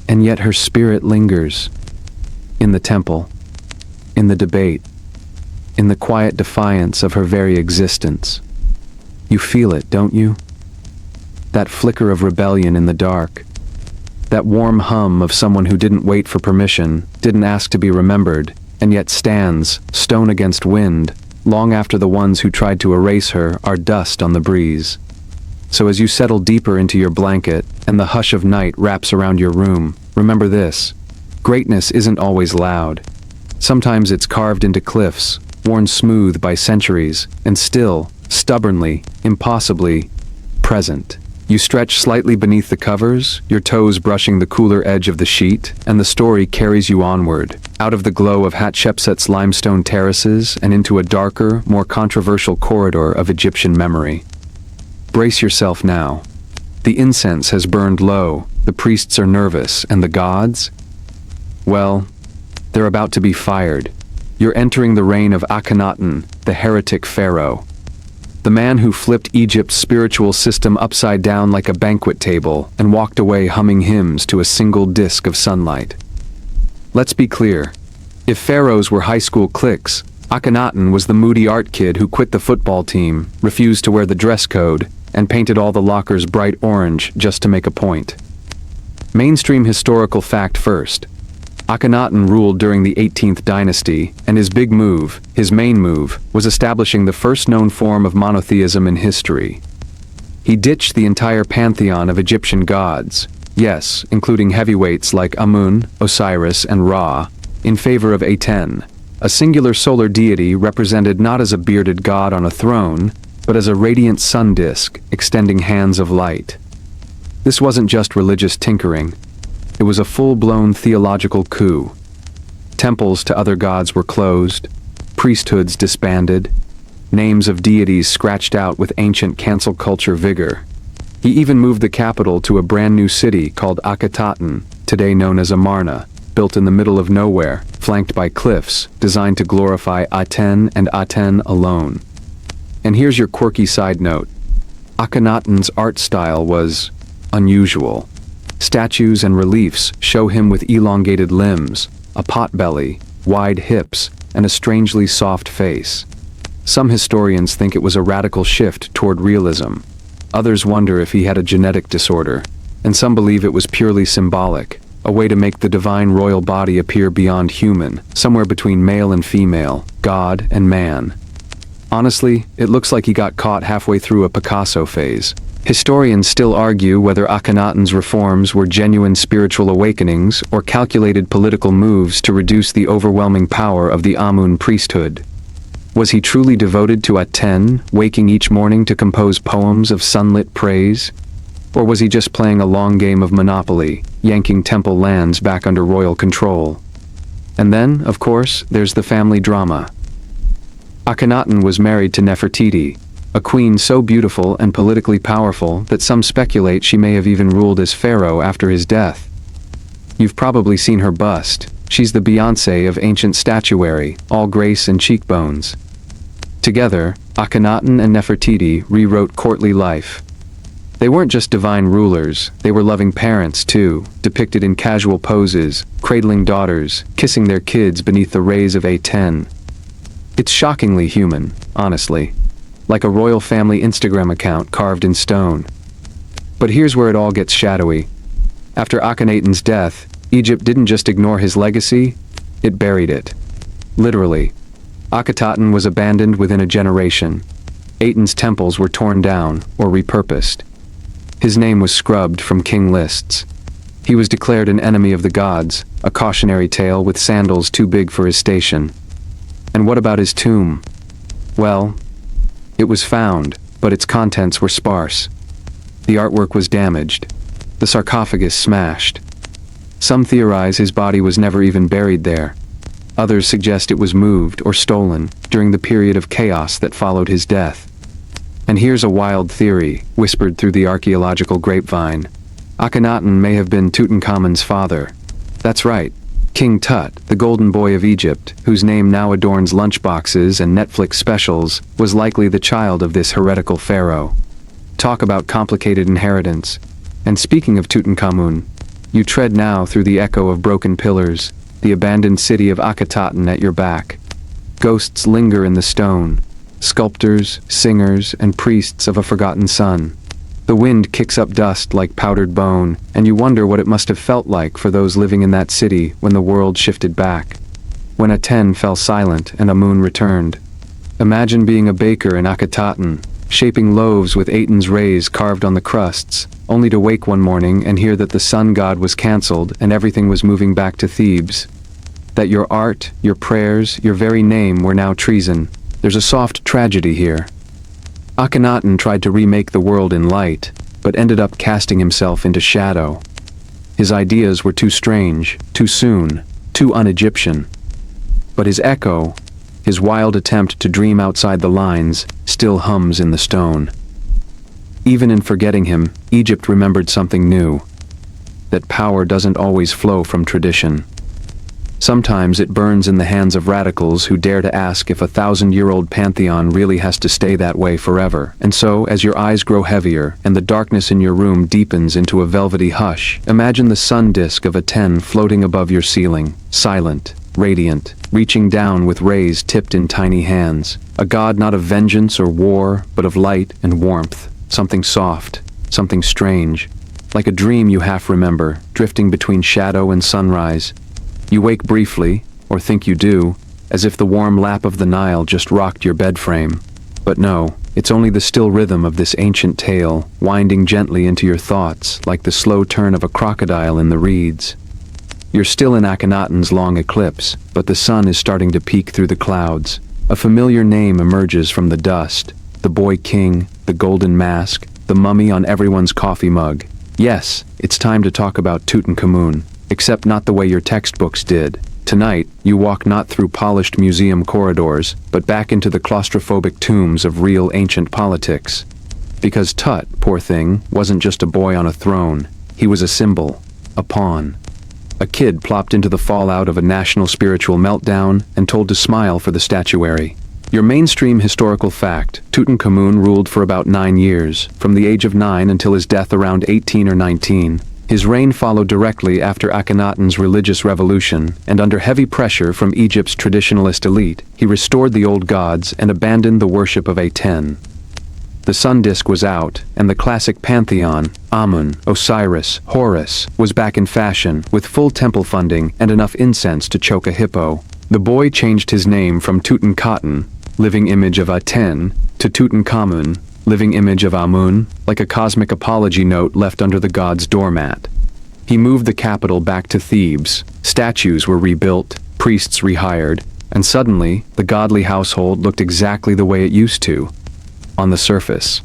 And yet her spirit lingers. In the temple, in the debate, in the quiet defiance of her very existence. You feel it, don't you? That flicker of rebellion in the dark. That warm hum of someone who didn't wait for permission, didn't ask to be remembered, and yet stands, stone against wind, long after the ones who tried to erase her are dust on the breeze. So as you settle deeper into your blanket, and the hush of night wraps around your room, remember this. Greatness isn't always loud. Sometimes it's carved into cliffs, worn smooth by centuries, and still, stubbornly, impossibly, present. You stretch slightly beneath the covers, your toes brushing the cooler edge of the sheet, and the story carries you onward, out of the glow of Hatshepsut's limestone terraces and into a darker, more controversial corridor of Egyptian memory. Brace yourself now. The incense has burned low, the priests are nervous, and the gods? Well, they're about to be fired. You're entering the reign of Akhenaten, the heretic pharaoh. the man who flipped Egypt's spiritual system upside down like a banquet table and walked away humming hymns to a single disk of sunlight. Let's be clear. If pharaohs were high school cliques, Akhenaten was the moody art kid who quit the football team, refused to wear the dress code, and painted all the lockers bright orange just to make a point. Mainstream historical fact first. Akhenaten ruled during the 18th dynasty, and his big move, his main move, was establishing the first known form of monotheism in history. He ditched the entire pantheon of Egyptian gods, yes, including heavyweights like Amun, Osiris, and Ra, in favor of Aten, a singular solar deity represented not as a bearded god on a throne, but as a radiant sun disk extending hands of light. This wasn't just religious tinkering. It was a full-blown theological coup. Temples to other gods were closed, priesthoods disbanded, names of deities scratched out with ancient cancel culture vigor. He even moved the capital to a brand new city called Akhetaten, today known as Amarna, built in the middle of nowhere, flanked by cliffs, designed to glorify Aten and Aten alone. And here's your quirky side note. Akhenaten's art style was unusual. Statues and reliefs show him with elongated limbs, a potbelly, wide hips, and a strangely soft face. Some historians think it was a radical shift toward realism. Others wonder if he had a genetic disorder, and some believe it was purely symbolic, a way to make the divine royal body appear beyond human, somewhere between male and female, God and man. Honestly, it looks like he got caught halfway through a Picasso phase. Historians still argue whether Akhenaten's reforms were genuine spiritual awakenings or calculated political moves to reduce the overwhelming power of the Amun priesthood. Was he truly devoted to Aten, waking each morning to compose poems of sunlit praise? Or was he just playing a long game of Monopoly, yanking temple lands back under royal control? And then, of course, there's the family drama. Akhenaten was married to Nefertiti, a queen so beautiful and politically powerful that some speculate she may have even ruled as pharaoh after his death. You've probably seen her bust. She's the Beyoncé of ancient statuary, all grace and cheekbones. Together, Akhenaten and Nefertiti rewrote courtly life. They weren't just divine rulers, they were loving parents too, depicted in casual poses, cradling daughters, kissing their kids beneath the rays of Aten. It's shockingly human, honestly. Like a royal family Instagram account carved in stone. But here's where it all gets shadowy. After Akhenaten's death, Egypt didn't just ignore his legacy, it buried it. Literally. Akhetaten was abandoned within a generation. Aten's temples were torn down or repurposed. His name was scrubbed from king lists. He was declared an enemy of the gods, a cautionary tale with sandals too big for his station. And what about his tomb? Well, it was found, but its contents were sparse. The artwork was damaged, the sarcophagus smashed. Some theorize his body was never even buried there. Others suggest it was moved or stolen during the period of chaos that followed his death. And here's a wild theory, whispered through the archaeological grapevine. Akhenaten may have been Tutankhamun's father. That's right, King Tut, the golden boy of Egypt, whose name now adorns lunchboxes and Netflix specials, was likely the child of this heretical pharaoh. Talk about complicated inheritance. And speaking of Tutankhamun, you tread now through the echo of broken pillars, the abandoned city of Akhetaten at your back. Ghosts linger in the stone, sculptors, singers, and priests of a forgotten sun. The wind kicks up dust like powdered bone, and you wonder what it must have felt like for those living in that city when the world shifted back. When Aten fell silent and Amun returned. Imagine being a baker in Akhetaten, shaping loaves with Aten's rays carved on the crusts, only to wake one morning and hear that the sun god was cancelled and everything was moving back to Thebes. That your art, your prayers, your very name were now treason. There's a soft tragedy here. Akhenaten tried to remake the world in light, but ended up casting himself into shadow. His ideas were too strange, too soon, too un-Egyptian. But his echo, his wild attempt to dream outside the lines, still hums in the stone. Even in forgetting him, Egypt remembered something new. That power doesn't always flow from tradition. Sometimes it burns in the hands of radicals who dare to ask if a 1,000-year-old pantheon really has to stay that way forever. And so, as your eyes grow heavier and the darkness in your room deepens into a velvety hush, imagine the sun disk of a 10 floating above your ceiling, silent, radiant, reaching down with rays tipped in tiny hands. A god not of vengeance or war, but of light and warmth. Something soft, something strange, like a dream you half remember, drifting between shadow and sunrise. You wake briefly, or think you do, as if the warm lap of the Nile just rocked your bed frame. But no, it's only the still rhythm of this ancient tale, winding gently into your thoughts, like the slow turn of a crocodile in the reeds. You're still in Akhenaten's long eclipse, but the sun is starting to peek through the clouds. A familiar name emerges from the dust. The boy king, the golden mask, the mummy on everyone's coffee mug. Yes, it's time to talk about Tutankhamun. Except not the way your textbooks did. Tonight, you walk not through polished museum corridors, but back into the claustrophobic tombs of real ancient politics. Because Tut, poor thing, wasn't just a boy on a throne. He was a symbol, a pawn. A kid plopped into the fallout of a national spiritual meltdown and told to smile for the statuary. Your mainstream historical fact: Tutankhamun ruled for about 9 years, from the age of 9 until his death around 18 or 19. His reign followed directly after Akhenaten's religious revolution, and under heavy pressure from Egypt's traditionalist elite, he restored the old gods and abandoned the worship of Aten. The sun disk was out, and the classic pantheon, Amun, Osiris, Horus, was back in fashion, with full temple funding and enough incense to choke a hippo. The boy changed his name from Tutankhaten, living image of Aten, to Tutankhamun, living image of Amun, like a cosmic apology note left under the god's doormat. He moved the capital back to Thebes, statues were rebuilt, priests rehired, and suddenly, the godly household looked exactly the way it used to, on the surface.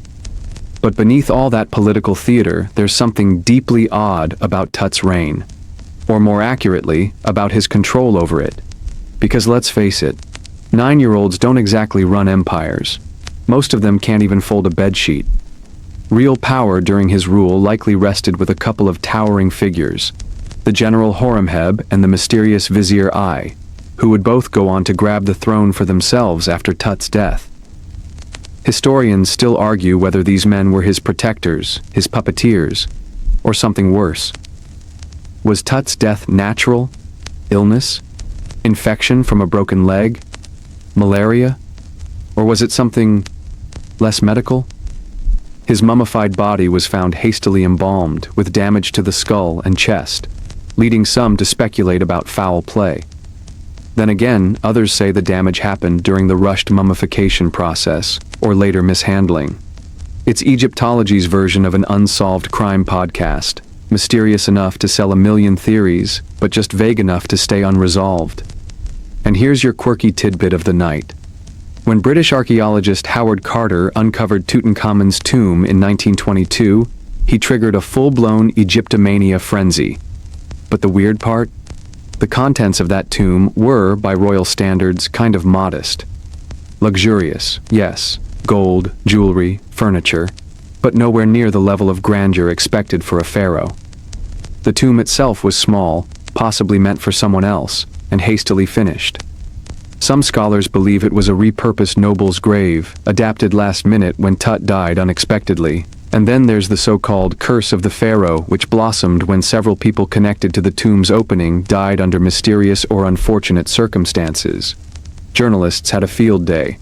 But beneath all that political theater, there's something deeply odd about Tut's reign. Or more accurately, about his control over it. Because let's face it, 9-year-olds don't exactly run empires. Most of them can't even fold a bedsheet. Real power during his rule likely rested with a couple of towering figures, the general Horemheb and the mysterious Vizier Ai, who would both go on to grab the throne for themselves after Tut's death. Historians still argue whether these men were his protectors, his puppeteers, or something worse. Was Tut's death natural? Illness? Infection from a broken leg? Malaria? Or was it something less medical? His mummified body was found hastily embalmed, with damage to the skull and chest, leading some to speculate about foul play. Then again, others say the damage happened during the rushed mummification process, or later mishandling. It's Egyptology's version of an unsolved crime podcast, mysterious enough to sell 1 million theories, but just vague enough to stay unresolved. And here's your quirky tidbit of the night. When British archaeologist Howard Carter uncovered Tutankhamun's tomb in 1922, he triggered a full-blown Egyptomania frenzy. But the weird part? The contents of that tomb were, by royal standards, kind of modest. Luxurious, yes, gold, jewelry, furniture, but nowhere near the level of grandeur expected for a pharaoh. The tomb itself was small, possibly meant for someone else, and hastily finished. Some scholars believe it was a repurposed noble's grave, adapted last minute when Tut died unexpectedly. And then there's the so-called curse of the pharaoh, which blossomed when several people connected to the tomb's opening died under mysterious or unfortunate circumstances. Journalists had a field day.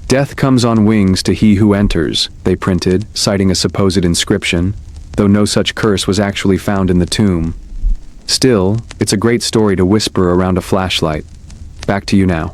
"Death comes on wings to he who enters," they printed, citing a supposed inscription, though no such curse was actually found in the tomb. Still, it's a great story to whisper around a flashlight. Back to you now.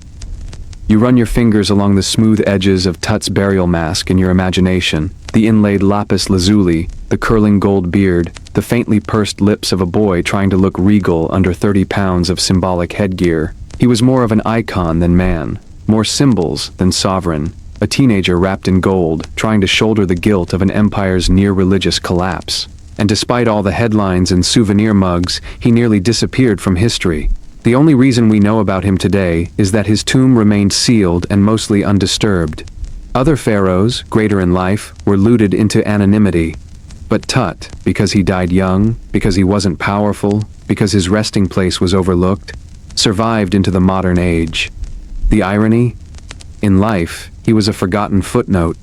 You run your fingers along the smooth edges of Tut's burial mask in your imagination, the inlaid lapis lazuli, the curling gold beard, the faintly pursed lips of a boy trying to look regal under 30 pounds of symbolic headgear. He was more of an icon than man, more symbols than sovereign, a teenager wrapped in gold, trying to shoulder the guilt of an empire's near-religious collapse. And despite all the headlines and souvenir mugs, he nearly disappeared from history. The only reason we know about him today is that his tomb remained sealed and mostly undisturbed. Other pharaohs, greater in life, were looted into anonymity. But Tut, because he died young, because he wasn't powerful, because his resting place was overlooked, survived into the modern age. The irony? In life, he was a forgotten footnote.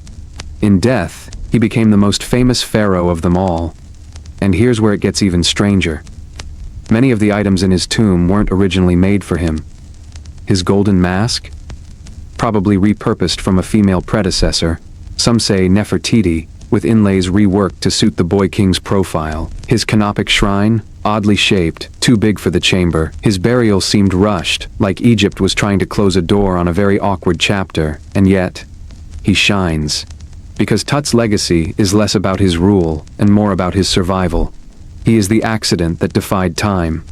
In death, he became the most famous pharaoh of them all. And here's where it gets even stranger. Many of the items in his tomb weren't originally made for him. His golden mask? Probably repurposed from a female predecessor, some say Nefertiti, with inlays reworked to suit the boy king's profile. His canopic shrine? Oddly shaped, too big for the chamber. His burial seemed rushed, like Egypt was trying to close a door on a very awkward chapter, and yet, he shines. Because Tut's legacy is less about his rule and more about his survival. He is the accident that defied time,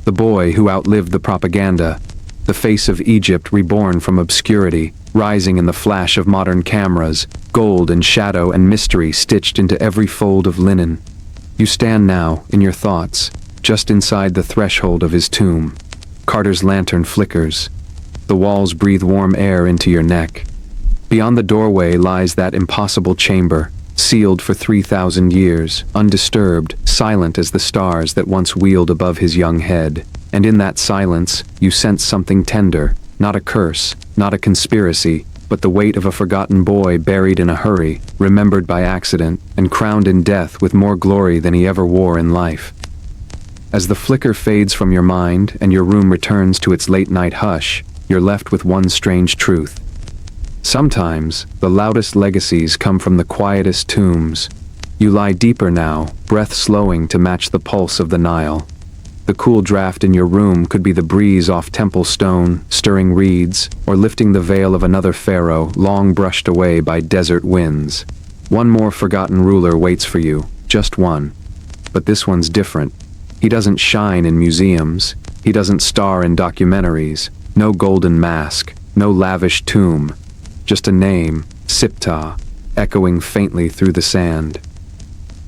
the boy who outlived the propaganda, the face of Egypt reborn from obscurity, rising in the flash of modern cameras, gold and shadow and mystery stitched into every fold of linen. You stand now, in your thoughts, just inside the threshold of his tomb. Carter's lantern flickers. The walls breathe warm air into your neck. Beyond the doorway lies that impossible chamber, sealed for 3,000 years, undisturbed, silent as the stars that once wheeled above his young head. And in that silence, you sense something tender, not a curse, not a conspiracy, but the weight of a forgotten boy buried in a hurry, remembered by accident, and crowned in death with more glory than he ever wore in life. As the flicker fades from your mind and your room returns to its late-night hush, you're left with one strange truth. Sometimes, the loudest legacies come from the quietest tombs. You lie deeper now, breath slowing to match the pulse of the Nile. The cool draft in your room could be the breeze off temple stone, stirring reeds, or lifting the veil of another pharaoh long brushed away by desert winds. One more forgotten ruler waits for you, just one. But this one's different. He doesn't shine in museums. He doesn't star in documentaries. No golden mask, no lavish tomb. Just a name, Siptah, echoing faintly through the sand.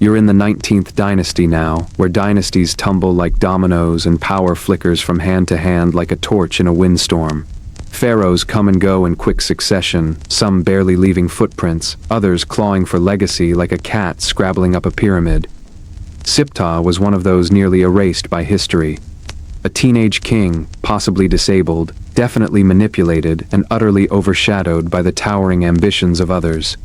You're in the 19th dynasty now, where dynasties tumble like dominoes and power flickers from hand to hand like a torch in a windstorm. Pharaohs come and go in quick succession, some barely leaving footprints, others clawing for legacy like a cat scrabbling up a pyramid. Siptah was one of those nearly erased by history. A teenage king, possibly disabled, definitely manipulated and utterly overshadowed by the towering ambitions of others.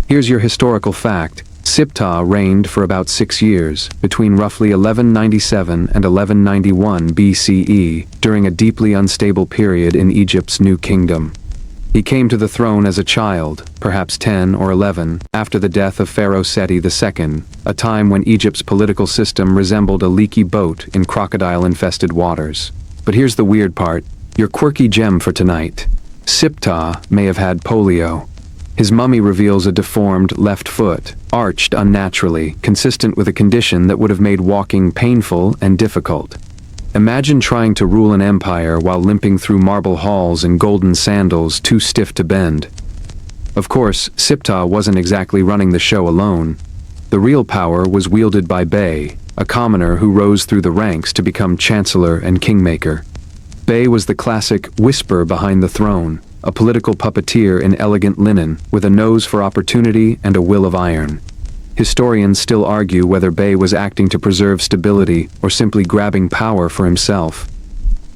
Here's your historical fact. Siptah reigned for about 6 years, between roughly 1197 and 1191 BCE, during a deeply unstable period in Egypt's new kingdom. He came to the throne as a child, perhaps 10 or 11, after the death of Pharaoh Seti II, a time when Egypt's political system resembled a leaky boat in crocodile-infested waters. But here's the weird part, your quirky gem for tonight. Siptah may have had polio. His mummy reveals a deformed left foot, arched unnaturally, consistent with a condition that would have made walking painful and difficult. Imagine trying to rule an empire while limping through marble halls in golden sandals too stiff to bend. Of course, Siptah wasn't exactly running the show alone. The real power was wielded by Bey, a commoner who rose through the ranks to become chancellor and kingmaker. Bey was the classic whisper behind the throne, a political puppeteer in elegant linen, with a nose for opportunity and a will of iron. Historians still argue whether Bey was acting to preserve stability or simply grabbing power for himself.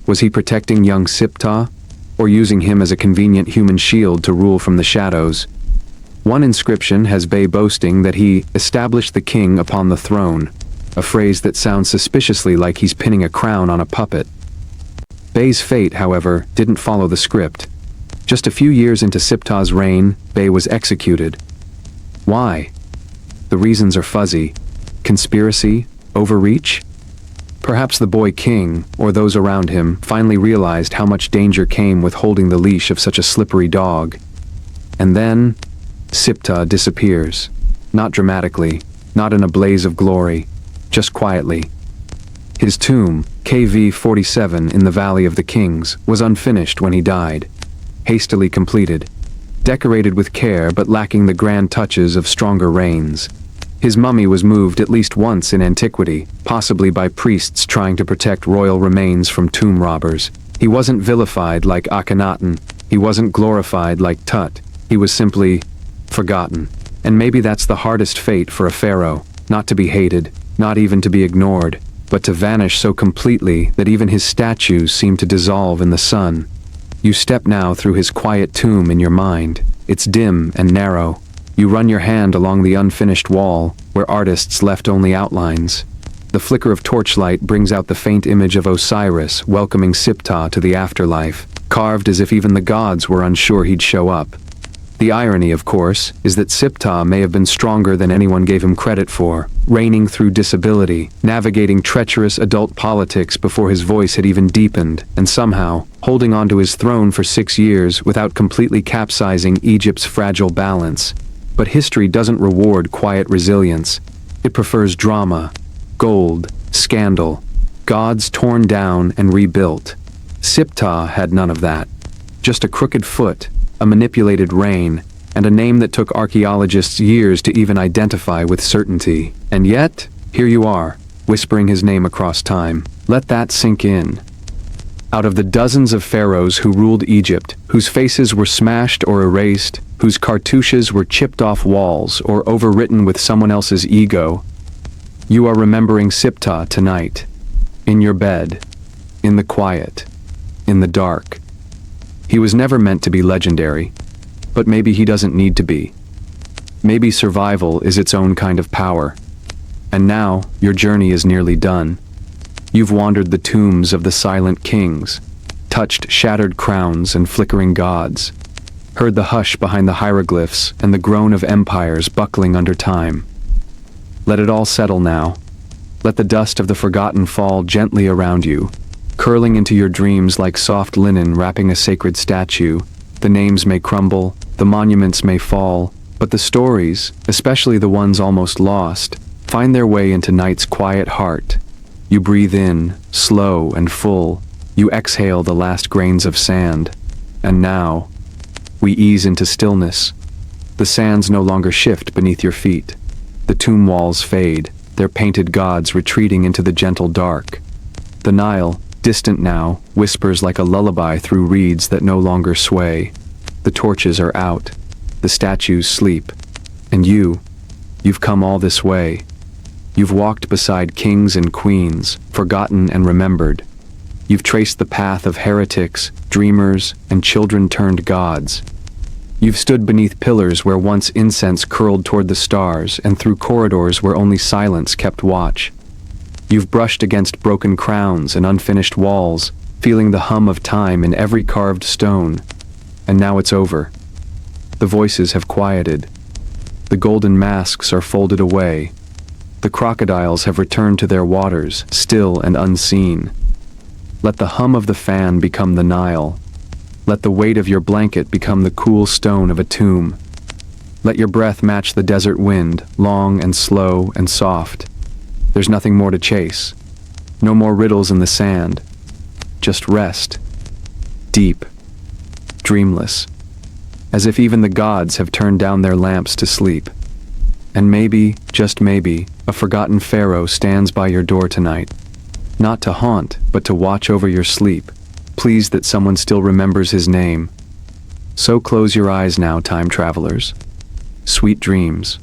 Was he protecting young Siptah, or using him as a convenient human shield to rule from the shadows? One inscription has Bey boasting that he established the king upon the throne, a phrase that sounds suspiciously like he's pinning a crown on a puppet. Bey's fate, however, didn't follow the script. Just a few years into Siptah's reign, Bey was executed. Why? The reasons are fuzzy. Conspiracy? Overreach? Perhaps the boy king, or those around him, finally realized how much danger came with holding the leash of such a slippery dog. And then, Siptah disappears. Not dramatically, not in a blaze of glory, just quietly. His tomb, KV 47 in the Valley of the Kings, was unfinished when he died. Hastily completed. Decorated with care but lacking the grand touches of stronger reigns. His mummy was moved at least once in antiquity, possibly by priests trying to protect royal remains from tomb robbers. He wasn't vilified like Akhenaten. He wasn't glorified like Tut. He was simply forgotten. And maybe that's the hardest fate for a pharaoh, not to be hated, not even to be ignored, but to vanish so completely that even his statues seem to dissolve in the sun. You step now through his quiet tomb in your mind. It's dim and narrow. You run your hand along the unfinished wall, where artists left only outlines. The flicker of torchlight brings out the faint image of Osiris welcoming Siptah to the afterlife, carved as if even the gods were unsure he'd show up. The irony, of course, is that Siptah may have been stronger than anyone gave him credit for, reigning through disability, navigating treacherous adult politics before his voice had even deepened, and somehow, holding onto his throne for 6 years without completely capsizing Egypt's fragile balance. But history doesn't reward quiet resilience. It prefers drama, gold, scandal, gods torn down and rebuilt. Siptah had none of that. Just a crooked foot, a manipulated reign, and a name that took archaeologists years to even identify with certainty. And yet, here you are, whispering his name across time. Let that sink in. Out of the dozens of pharaohs who ruled Egypt, whose faces were smashed or erased, whose cartouches were chipped off walls or overwritten with someone else's ego, you are remembering Siptah tonight. In your bed. In the quiet. In the dark. He was never meant to be legendary, but maybe he doesn't need to be. Maybe survival is its own kind of power. And now, your journey is nearly done. You've wandered the tombs of the silent kings, touched shattered crowns and flickering gods, heard the hush behind the hieroglyphs and the groan of empires buckling under time. Let it all settle now. Let the dust of the forgotten fall gently around you, curling into your dreams like soft linen wrapping a sacred statue. The names may crumble, the monuments may fall, but the stories, especially the ones almost lost, find their way into night's quiet heart. You breathe in, slow and full. You exhale the last grains of sand. And now, we ease into stillness. The sands no longer shift beneath your feet. The tomb walls fade, their painted gods retreating into the gentle dark. The Nile, distant now, whispers like a lullaby through reeds that no longer sway. The torches are out. The statues sleep. And you've come all this way. You've walked beside kings and queens, forgotten and remembered. You've traced the path of heretics, dreamers, and children turned gods. You've stood beneath pillars where once incense curled toward the stars and through corridors where only silence kept watch. You've brushed against broken crowns and unfinished walls, feeling the hum of time in every carved stone. And now it's over. The voices have quieted. The golden masks are folded away. The crocodiles have returned to their waters, still and unseen. Let the hum of the fan become the Nile. Let the weight of your blanket become the cool stone of a tomb. Let your breath match the desert wind, long and slow and soft. There's nothing more to chase. No more riddles in the sand. Just rest. Deep. Dreamless. As if even the gods have turned down their lamps to sleep. And maybe, just maybe, a forgotten pharaoh stands by your door tonight. Not to haunt, but to watch over your sleep, pleased that someone still remembers his name. So close your eyes now, time travelers. Sweet dreams.